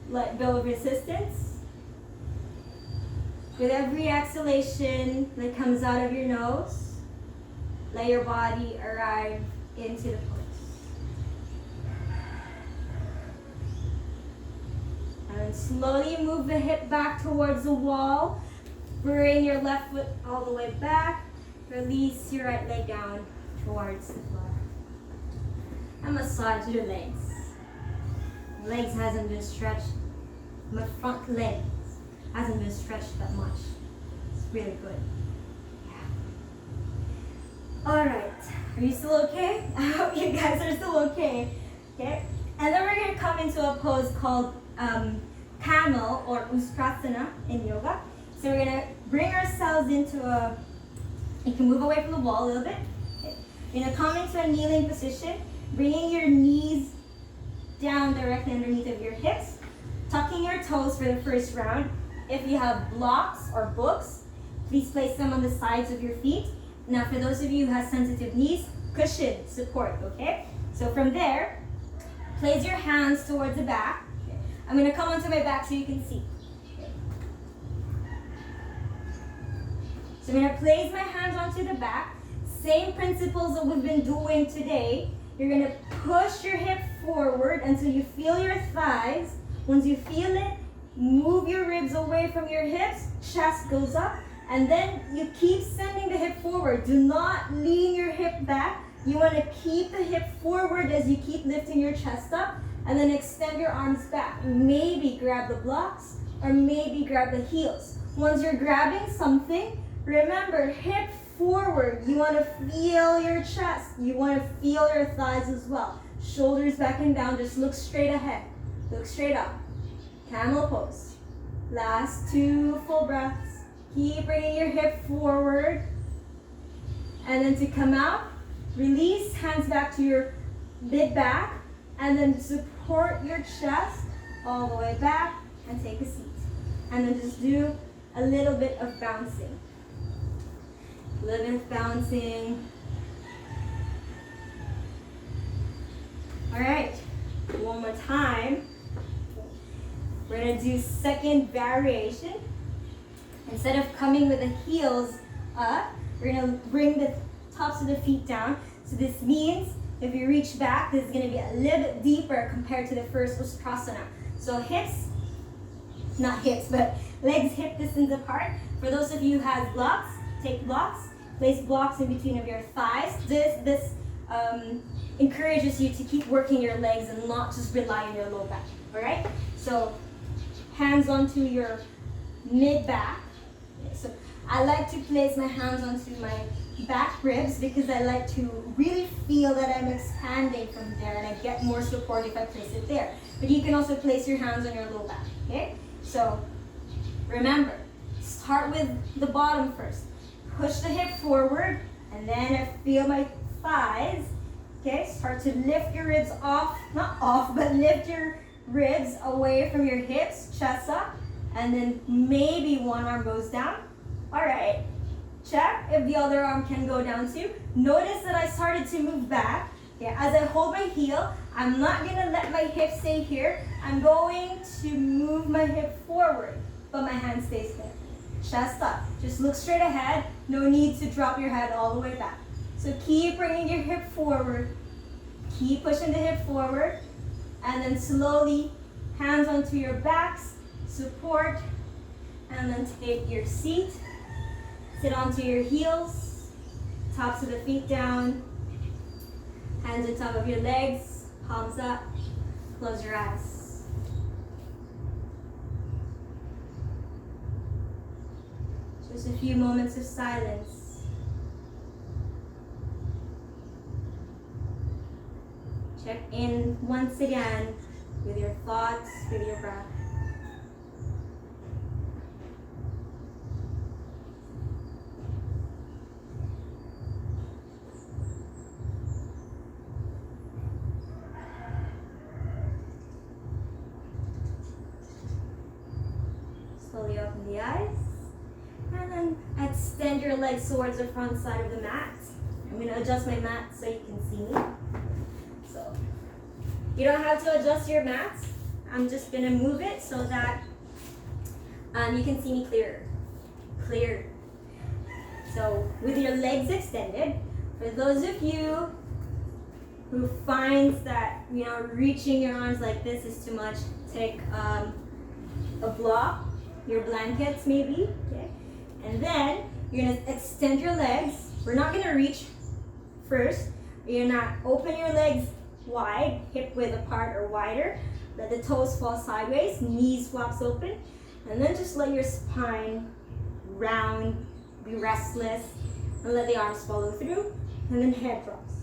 let go of resistance. With every exhalation that comes out of your nose, let your body arrive into the pose. And then slowly move the hip back towards the wall. Bring your left foot all the way back. Release your right leg down towards the floor. And massage your legs. Legs hasn't been stretched. My front legs hasn't been stretched that much. It's really good. Yeah. All right. Are you still okay? I hope you guys are still okay. Okay. And then we're gonna come into a pose called camel or ustrasana in yoga. So we're gonna bring ourselves into a. You can move away from the wall a little bit. Okay. You're gonna come into a kneeling position, bringing your knees down directly underneath of your hips, tucking your toes for the first round. If you have blocks or books, please place them on the sides of your feet. Now for those of you who have sensitive knees, cushion support, okay? So from there, place your hands towards the back. Okay. I'm gonna come onto my back so you can see. Okay. So I'm gonna place my hands onto the back. Same principles that we've been doing today. You're gonna push your hip forward until you feel your thighs. Once you feel it, move your ribs away from your hips, chest goes up, and then you keep sending the hip forward. Do not lean your hip back. You wanna keep the hip forward as you keep lifting your chest up, and then extend your arms back. Maybe grab the blocks, or maybe grab the heels. Once you're grabbing something, remember, hip forward. You want to feel your chest. You want to feel your thighs as well. Shoulders back and down. Just look straight ahead. Look straight up. Camel pose. Last 2 full breaths. Keep bringing your hip forward. And then to come out, release, hands back to your mid back. And then support your chest all the way back and take a seat. And then just do a little bit of bouncing. A little bit of bouncing. All right, one more time. We're gonna do second variation. Instead of coming with the heels up, we're gonna bring the tops of the feet down. So this means if you reach back, this is gonna be a little bit deeper compared to the first ustrasana. So hips, not hips, but legs hip distance apart. For those of you who have blocks, take blocks. Place blocks in between of your thighs. This encourages you to keep working your legs and not just rely on your low back. All right? So hands onto your mid back. So I like to place my hands onto my back ribs because I like to really feel that I'm expanding from there, and I get more support if I place it there. But you can also place your hands on your low back. Okay? So remember, start with the bottom first. Push the hip forward, and then I feel my thighs. Okay, start to lift your ribs off, not off, but lift your ribs away from your hips, chest up, and then maybe one arm goes down. All right, check if the other arm can go down too. Notice that I started to move back. Okay, as I hold my heel, I'm not gonna let my hip stay here. I'm going to move my hip forward, but my hand stays there. Chest up. Just look straight ahead. No need to drop your head all the way back. So keep bringing your hip forward. Keep pushing the hip forward. And then slowly, hands onto your backs, support, and then take your seat. Sit onto your heels, tops of the feet down, hands on top of your legs, palms up, close your eyes. Just a few moments of silence. Check in once again with your thoughts, with your breath. Slowly open the eyes. And then extend your legs towards the front side of the mat. I'm going to adjust my mat so you can see me. So you don't have to adjust your mats. I'm just gonna move it so that you can see me clearer. Clear. So with your legs extended, for those of you who finds that reaching your arms like this is too much, take a block, your blankets maybe, okay? And then you're gonna extend your legs. We're not gonna reach first. You're gonna open your legs wide, hip width apart or wider. Let the toes fall sideways, knees flaps open, and then just let your spine round, be restless, and let the arms follow through, and then head drops.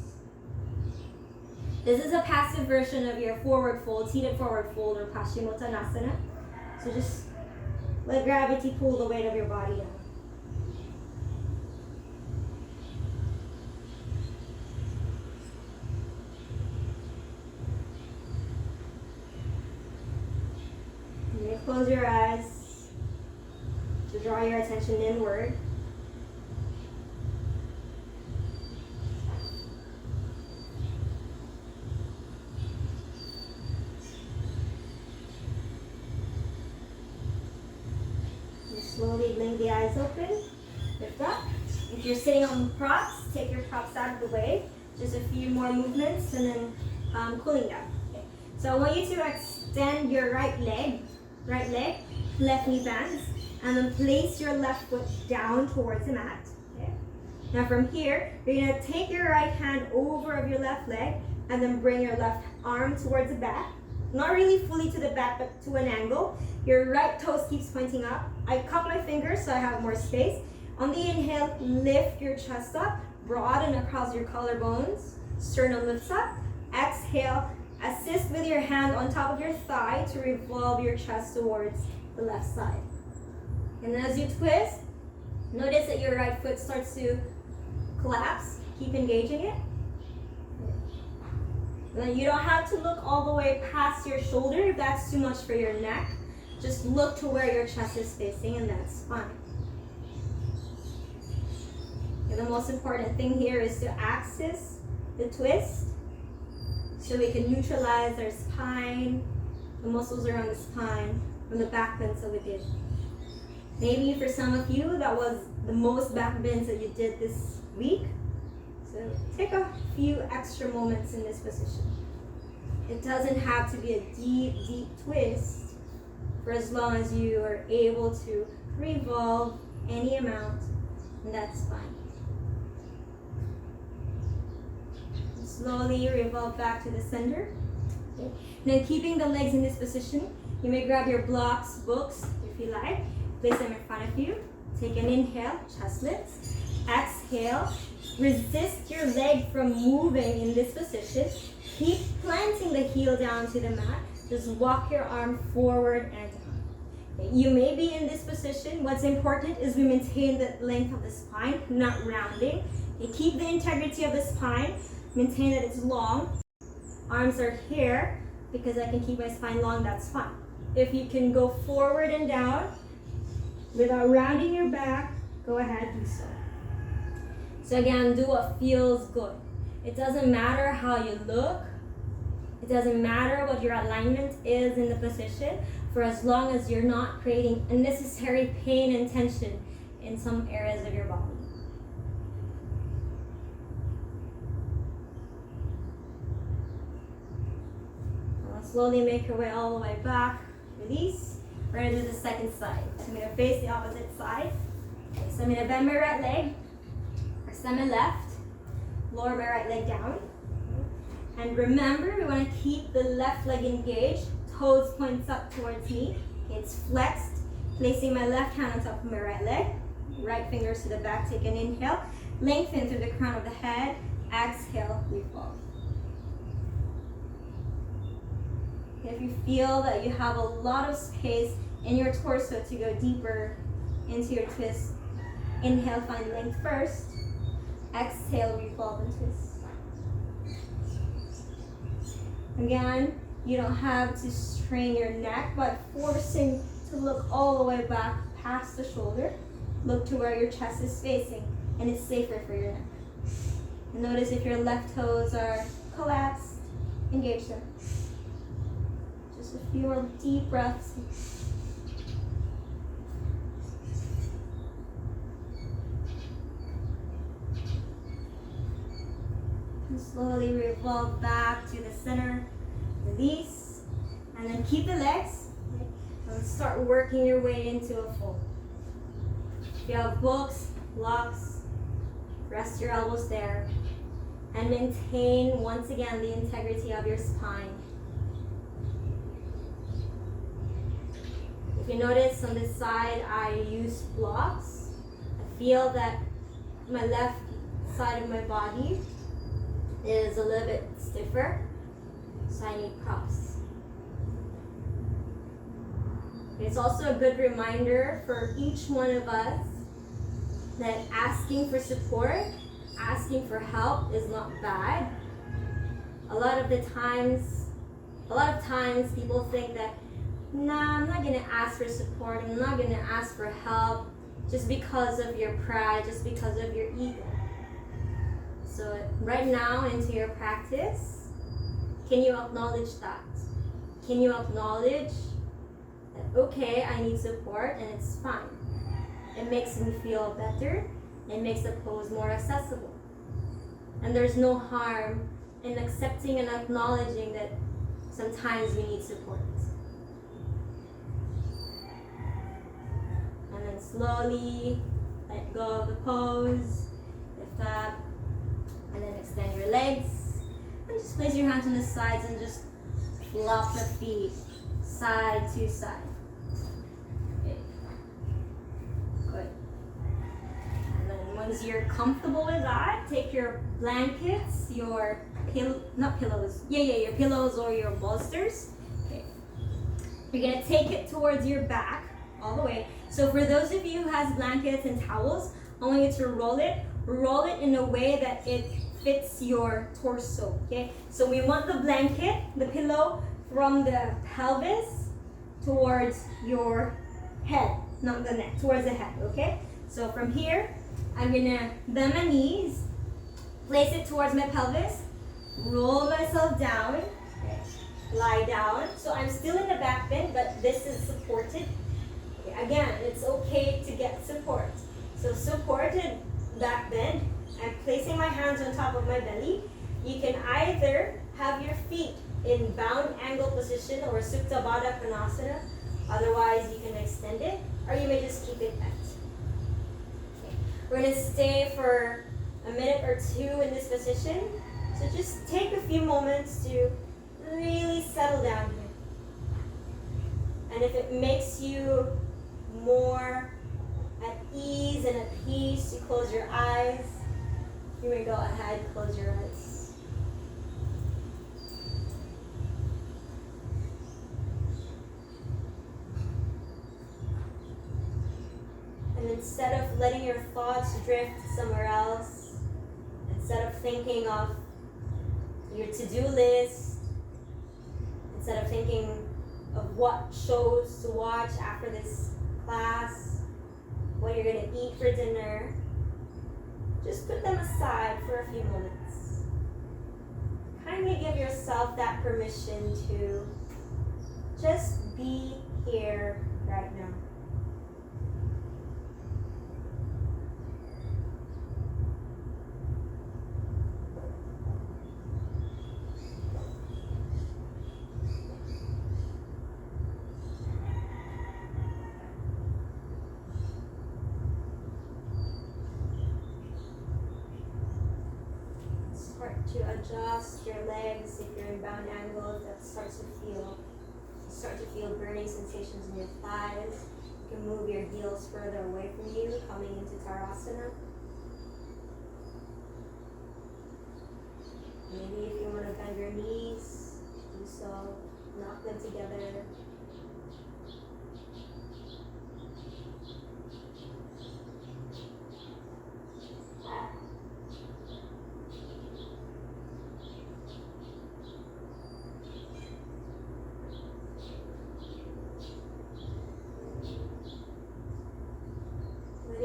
This is a passive version of your forward fold, seated forward fold, or Paschimottanasana. So just let gravity pull the weight of your body down. You may close your eyes to draw your attention inward. Slowly blink the eyes open, lift up. If you're sitting on props, take your props out of the way. Just a few more movements and then cooling down. Okay. So I want you to extend your right leg, left knee bends, and then place your left foot down towards the mat. Okay. Now from here, you're gonna take your right hand over of your left leg and then bring your left arm towards the back. Not really fully to the back, but to an angle. Your right toes keeps pointing up. I cup my fingers so I have more space. On the inhale, lift your chest up, broaden across your collarbones. Sternum lifts up. Exhale, assist with your hand on top of your thigh to revolve your chest towards the left side. And then as you twist, notice that your right foot starts to collapse. Keep engaging it. And then you don't have to look all the way past your shoulder if that's too much for your neck. Just look to where your chest is facing, and that's fine. And the most important thing here is to access the twist so we can neutralize our spine, the muscles around the spine, from the back bends that we did. Maybe for some of you, that was the most back bends that you did this week. So take a few extra moments in this position. It doesn't have to be a deep, deep twist for as long as you are able to revolve any amount, and that's fine. Slowly revolve back to the center. Okay. Now keeping the legs in this position, you may grab your blocks, books, if you like. Place them in front of you. Take an inhale, chest lifts. Exhale. Resist your leg from moving in this position. Keep planting the heel down to the mat. Just walk your arm forward and down. You may be in this position. What's important is we maintain the length of the spine, not rounding. You keep the integrity of the spine. Maintain that it's long. Arms are here because I can keep my spine long, that's fine. If you can go forward and down without rounding your back, go ahead, do so. So again, do what feels good. It doesn't matter how you look. It doesn't matter what your alignment is in the position, for as long as you're not creating unnecessary pain and tension in some areas of your body. Now slowly make your way all the way back. Release. We're going to do the second side. So I'm going to face the opposite side. Okay, so I'm going to bend my right leg. Extend my left, lower my right leg down. And remember, we want to keep the left leg engaged, toes points up towards me. It's flexed, placing my left hand on top of my right leg. Right fingers to the back, take an inhale. Lengthen through the crown of the head. Exhale, revolve. If you feel that you have a lot of space in your torso to go deeper into your twist, inhale, find length first. Exhale, revolve and twist. Again, you don't have to strain your neck by forcing to look all the way back past the shoulder. Look to where your chest is facing, and it's safer for your neck. And notice if your left toes are collapsed, engage them. Just a few more deep breaths. And slowly revolve back to the center. Release. And then keep the legs. Okay? And start working your way into a fold. If you have books, blocks, rest your elbows there. And maintain, once again, the integrity of your spine. If you notice on this side, I use blocks. I feel that my left side of my body is a little bit stiffer, so I need props. It's also a good reminder for each one of us that asking for support, asking for help is not bad. A lot of times people think that, nah, I'm not gonna ask for support, I'm not gonna ask for help just because of your pride, just because of your ego. So right now into your practice, can you acknowledge that? Can you acknowledge that, okay, I need support and it's fine. It makes me feel better. It makes the pose more accessible. And there's no harm in accepting and acknowledging that sometimes we need support. And then slowly let go of the pose, lift up, and then extend your legs. And just place your hands on the sides and just flop the feet side to side. Okay. Good. And then once you're comfortable with that, take your blankets, your your pillows or your bolsters. Okay. You're gonna take it towards your back all the way. So for those of you who has blankets and towels, I want you to roll it in a way that it fits your torso. Okay. So we want the blanket, the pillow, from the pelvis towards your head, not the neck, towards the head. Okay. So from here, I'm gonna bend my knees, place it towards my pelvis, roll myself down, lie down. So I'm still in the back bend, but this is supported. Okay, again, it's okay to get support. So supported back bend. I'm placing my hands on top of my belly. You can either have your feet in bound angle position or Supta Baddha Konasana. Otherwise, you can extend it, or you may just keep it bent. Okay. We're going to stay for a minute or two in this position. So just take a few moments to really settle down here. And if it makes you more at ease and at peace, you close your eyes. You may go ahead, close your eyes. And instead of letting your thoughts drift somewhere else, instead of thinking of your to-do list, instead of thinking of what shows to watch after this class, what you're going to eat for dinner, just put them aside for a few moments. Kindly give yourself that permission to just be here right now. To adjust your legs if you're in bound angles. That start to feel burning sensations in your thighs. You can move your heels further away from you, coming into Tarasana. Maybe if you want to bend your knees, do so. Knock them together.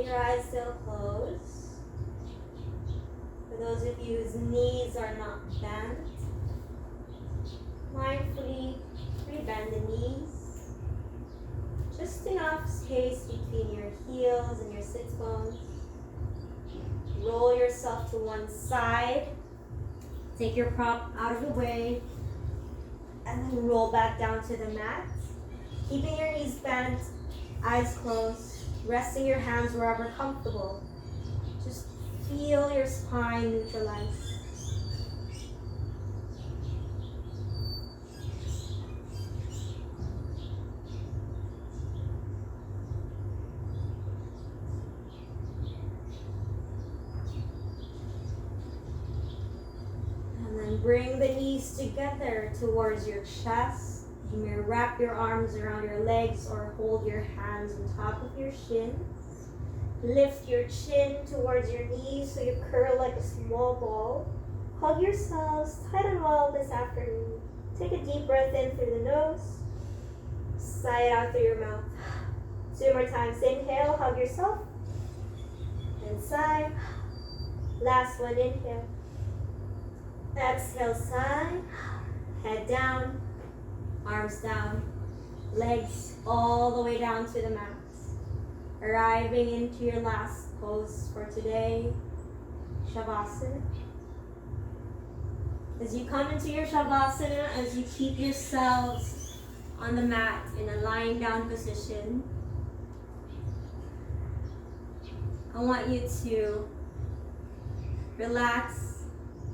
Your eyes still closed. For those of you whose knees are not bent, mindfully slowly bend the knees. Just enough space between your heels and your sits bones. Roll yourself to one side. Take your prop out of the way. And then roll back down to the mat. Keeping your knees bent, eyes closed, resting your hands wherever comfortable. Just feel your spine neutralize. Bring the knees together towards your chest. You may wrap your arms around your legs or hold your hands on top of your shins. Lift your chin towards your knees so you curl like a small ball. Hug yourselves tight and well this afternoon. Take a deep breath in through the nose. Sigh it out through your mouth. 2 more times. Inhale, hug yourself. And sigh. Last one, inhale. Exhale, sigh, head down, arms down, legs all the way down to the mat. Arriving into your last pose for today, Shavasana. As you come into your Shavasana, as you keep yourselves on the mat in a lying down position, I want you to relax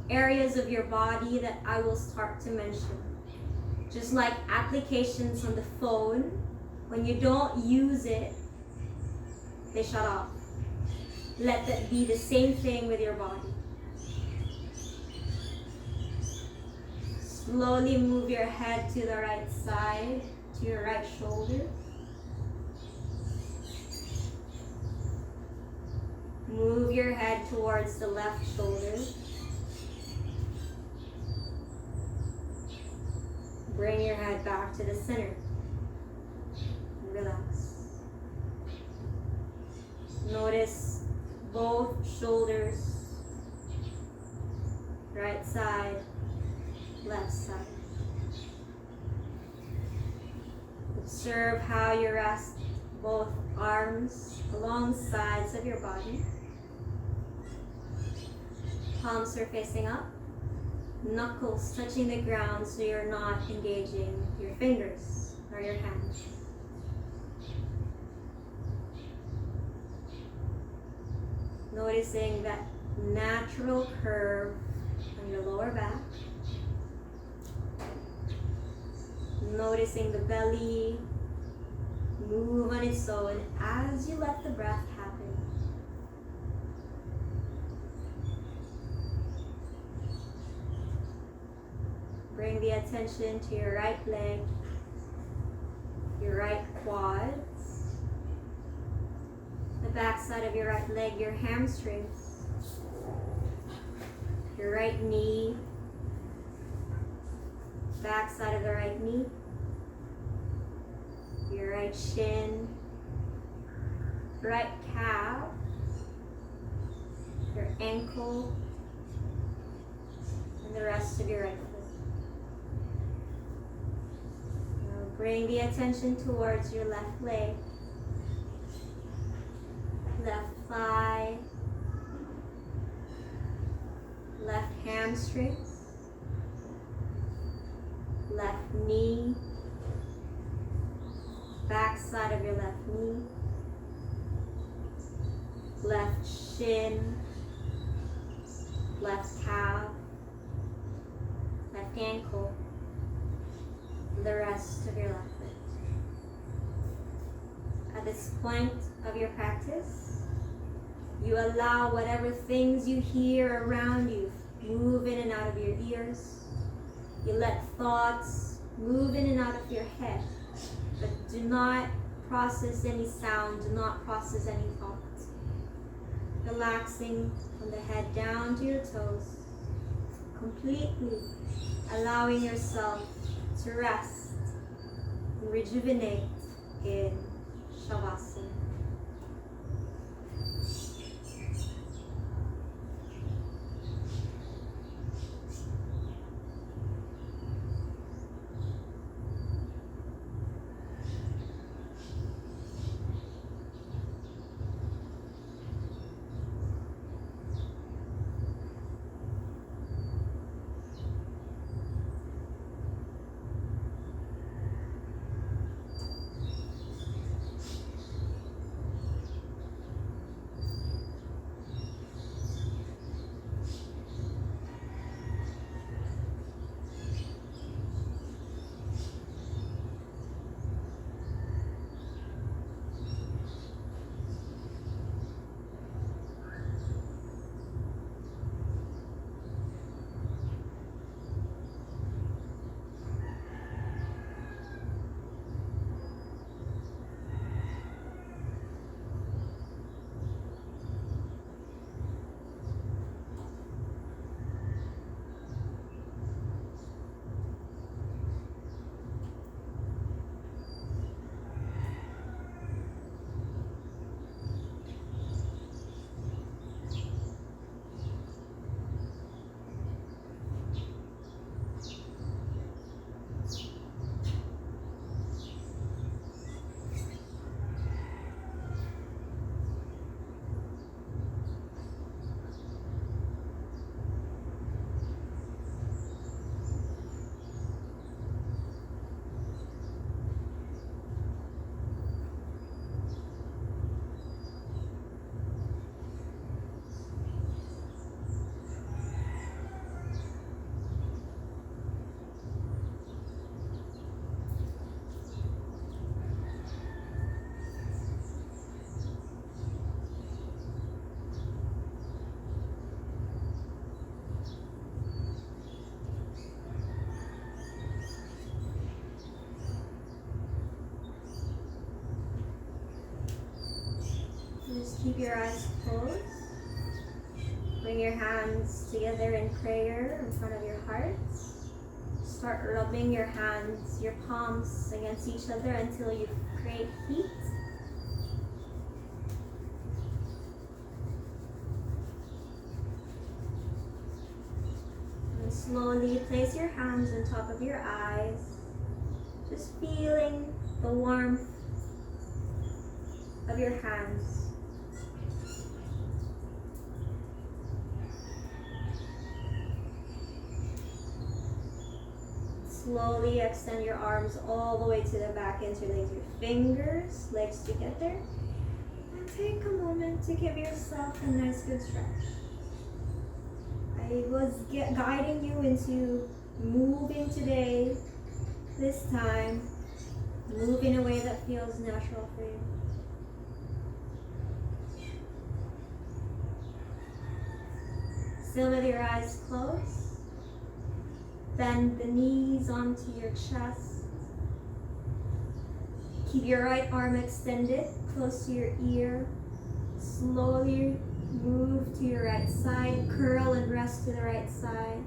areas of your body that I will start to mention. Just like applications on the phone, when you don't use it, they shut off. Let that be the same thing with your body. Slowly move your head to the right side, to your right shoulder. Move your head towards the left shoulder. Bring your head back to the center. Relax. Notice both shoulders. Right side, left side. Observe how you rest both arms along the sides of your body. Palms are facing up. Knuckles touching the ground so you're not engaging your fingers or your hands. Noticing that natural curve on your lower back. Noticing the belly move on its own as you let the breath happen. Bring the attention to your right leg, your right quads, the back side of your right leg, your hamstrings, your right knee, back side of the right knee, your right shin, right calf, your ankle, and the rest of your right foot. Bring the attention towards your left leg, left thigh, left hamstring, left knee, back side of your left knee, left shin, left calf, left ankle, the rest of your left foot. At this point of your practice, you allow whatever things you hear around you move in and out of your ears. You let thoughts move in and out of your head, but do not process any sound, do not process any thoughts. Relaxing from the head down to your toes, completely allowing yourself to rest and rejuvenate in Shavasana. keep your eyes closed. Bring your hands together in prayer in front of your heart. Start rubbing your hands, your palms against each other until you create heat. And slowly place your hands on top of your eyes, just feeling the warmth of your hands. Slowly extend your arms all the way to the back, interlace your fingers, legs together. And take a moment to give yourself a nice good stretch. I was guiding you into moving today, this time. Move in a way that feels natural for you. Still with your eyes closed. Bend the knees onto your chest. Keep your right arm extended close to your ear. Slowly move to your right side. Curl and rest to the right side.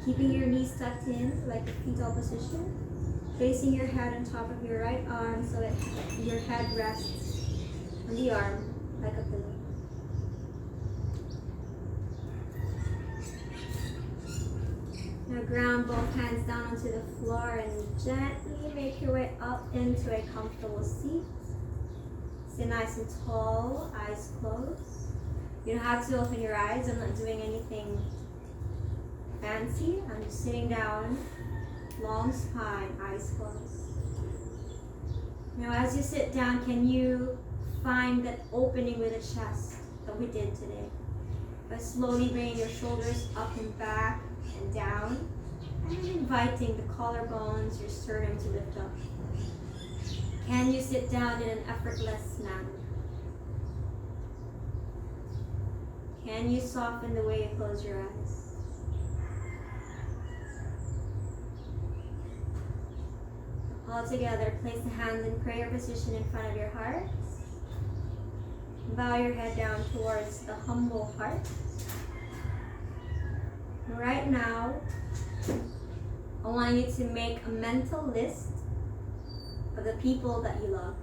Keeping your knees tucked in like a fetal position. Placing your head on top of your right arm so that your head rests on the arm like a pillow. Now ground both hands down onto the floor and gently make your way up into a comfortable seat. Sit nice and tall, eyes closed. You don't have to open your eyes. I'm not doing anything fancy. I'm just sitting down, long spine, eyes closed. Now as you sit down, can you find that opening with the chest that we did today? By slowly bringing your shoulders up and back and down, and inviting the collarbones, your sternum to lift up. Can you sit down in an effortless manner? Can you soften the way you close your eyes? All together, place the hands in prayer position in front of your heart. Bow your head down towards the humble heart. Right now, I want you to make a mental list of the people that you love.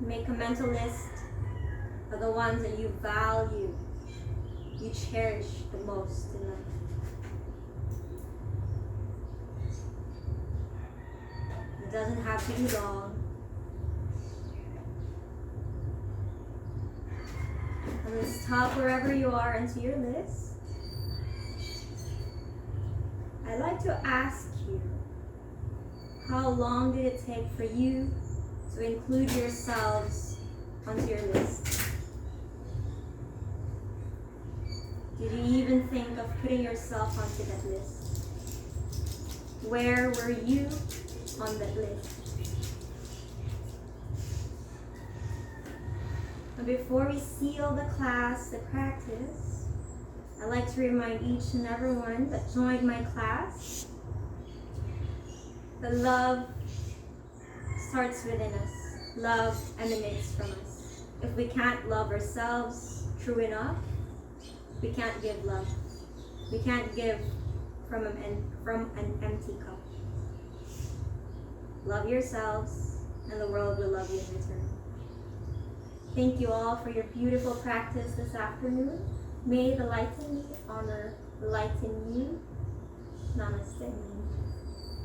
Make a mental list of the ones that you value, you cherish the most in life. It doesn't have to be long. And let's talk wherever you are into your list. I'd like to ask you, how long did it take for you to include yourselves onto your list? Did you even think of putting yourself onto that list? Where were you on that list? And before we seal the class, the practice, I'd like to remind each and everyone that joined my class that love starts within us. Love emanates from us. If we can't love ourselves true enough, we can't give love. We can't give from an empty cup. Love yourselves, and the world will love you in return. Thank you all for your beautiful practice this afternoon. May the light in me honor the light in you. Namaste.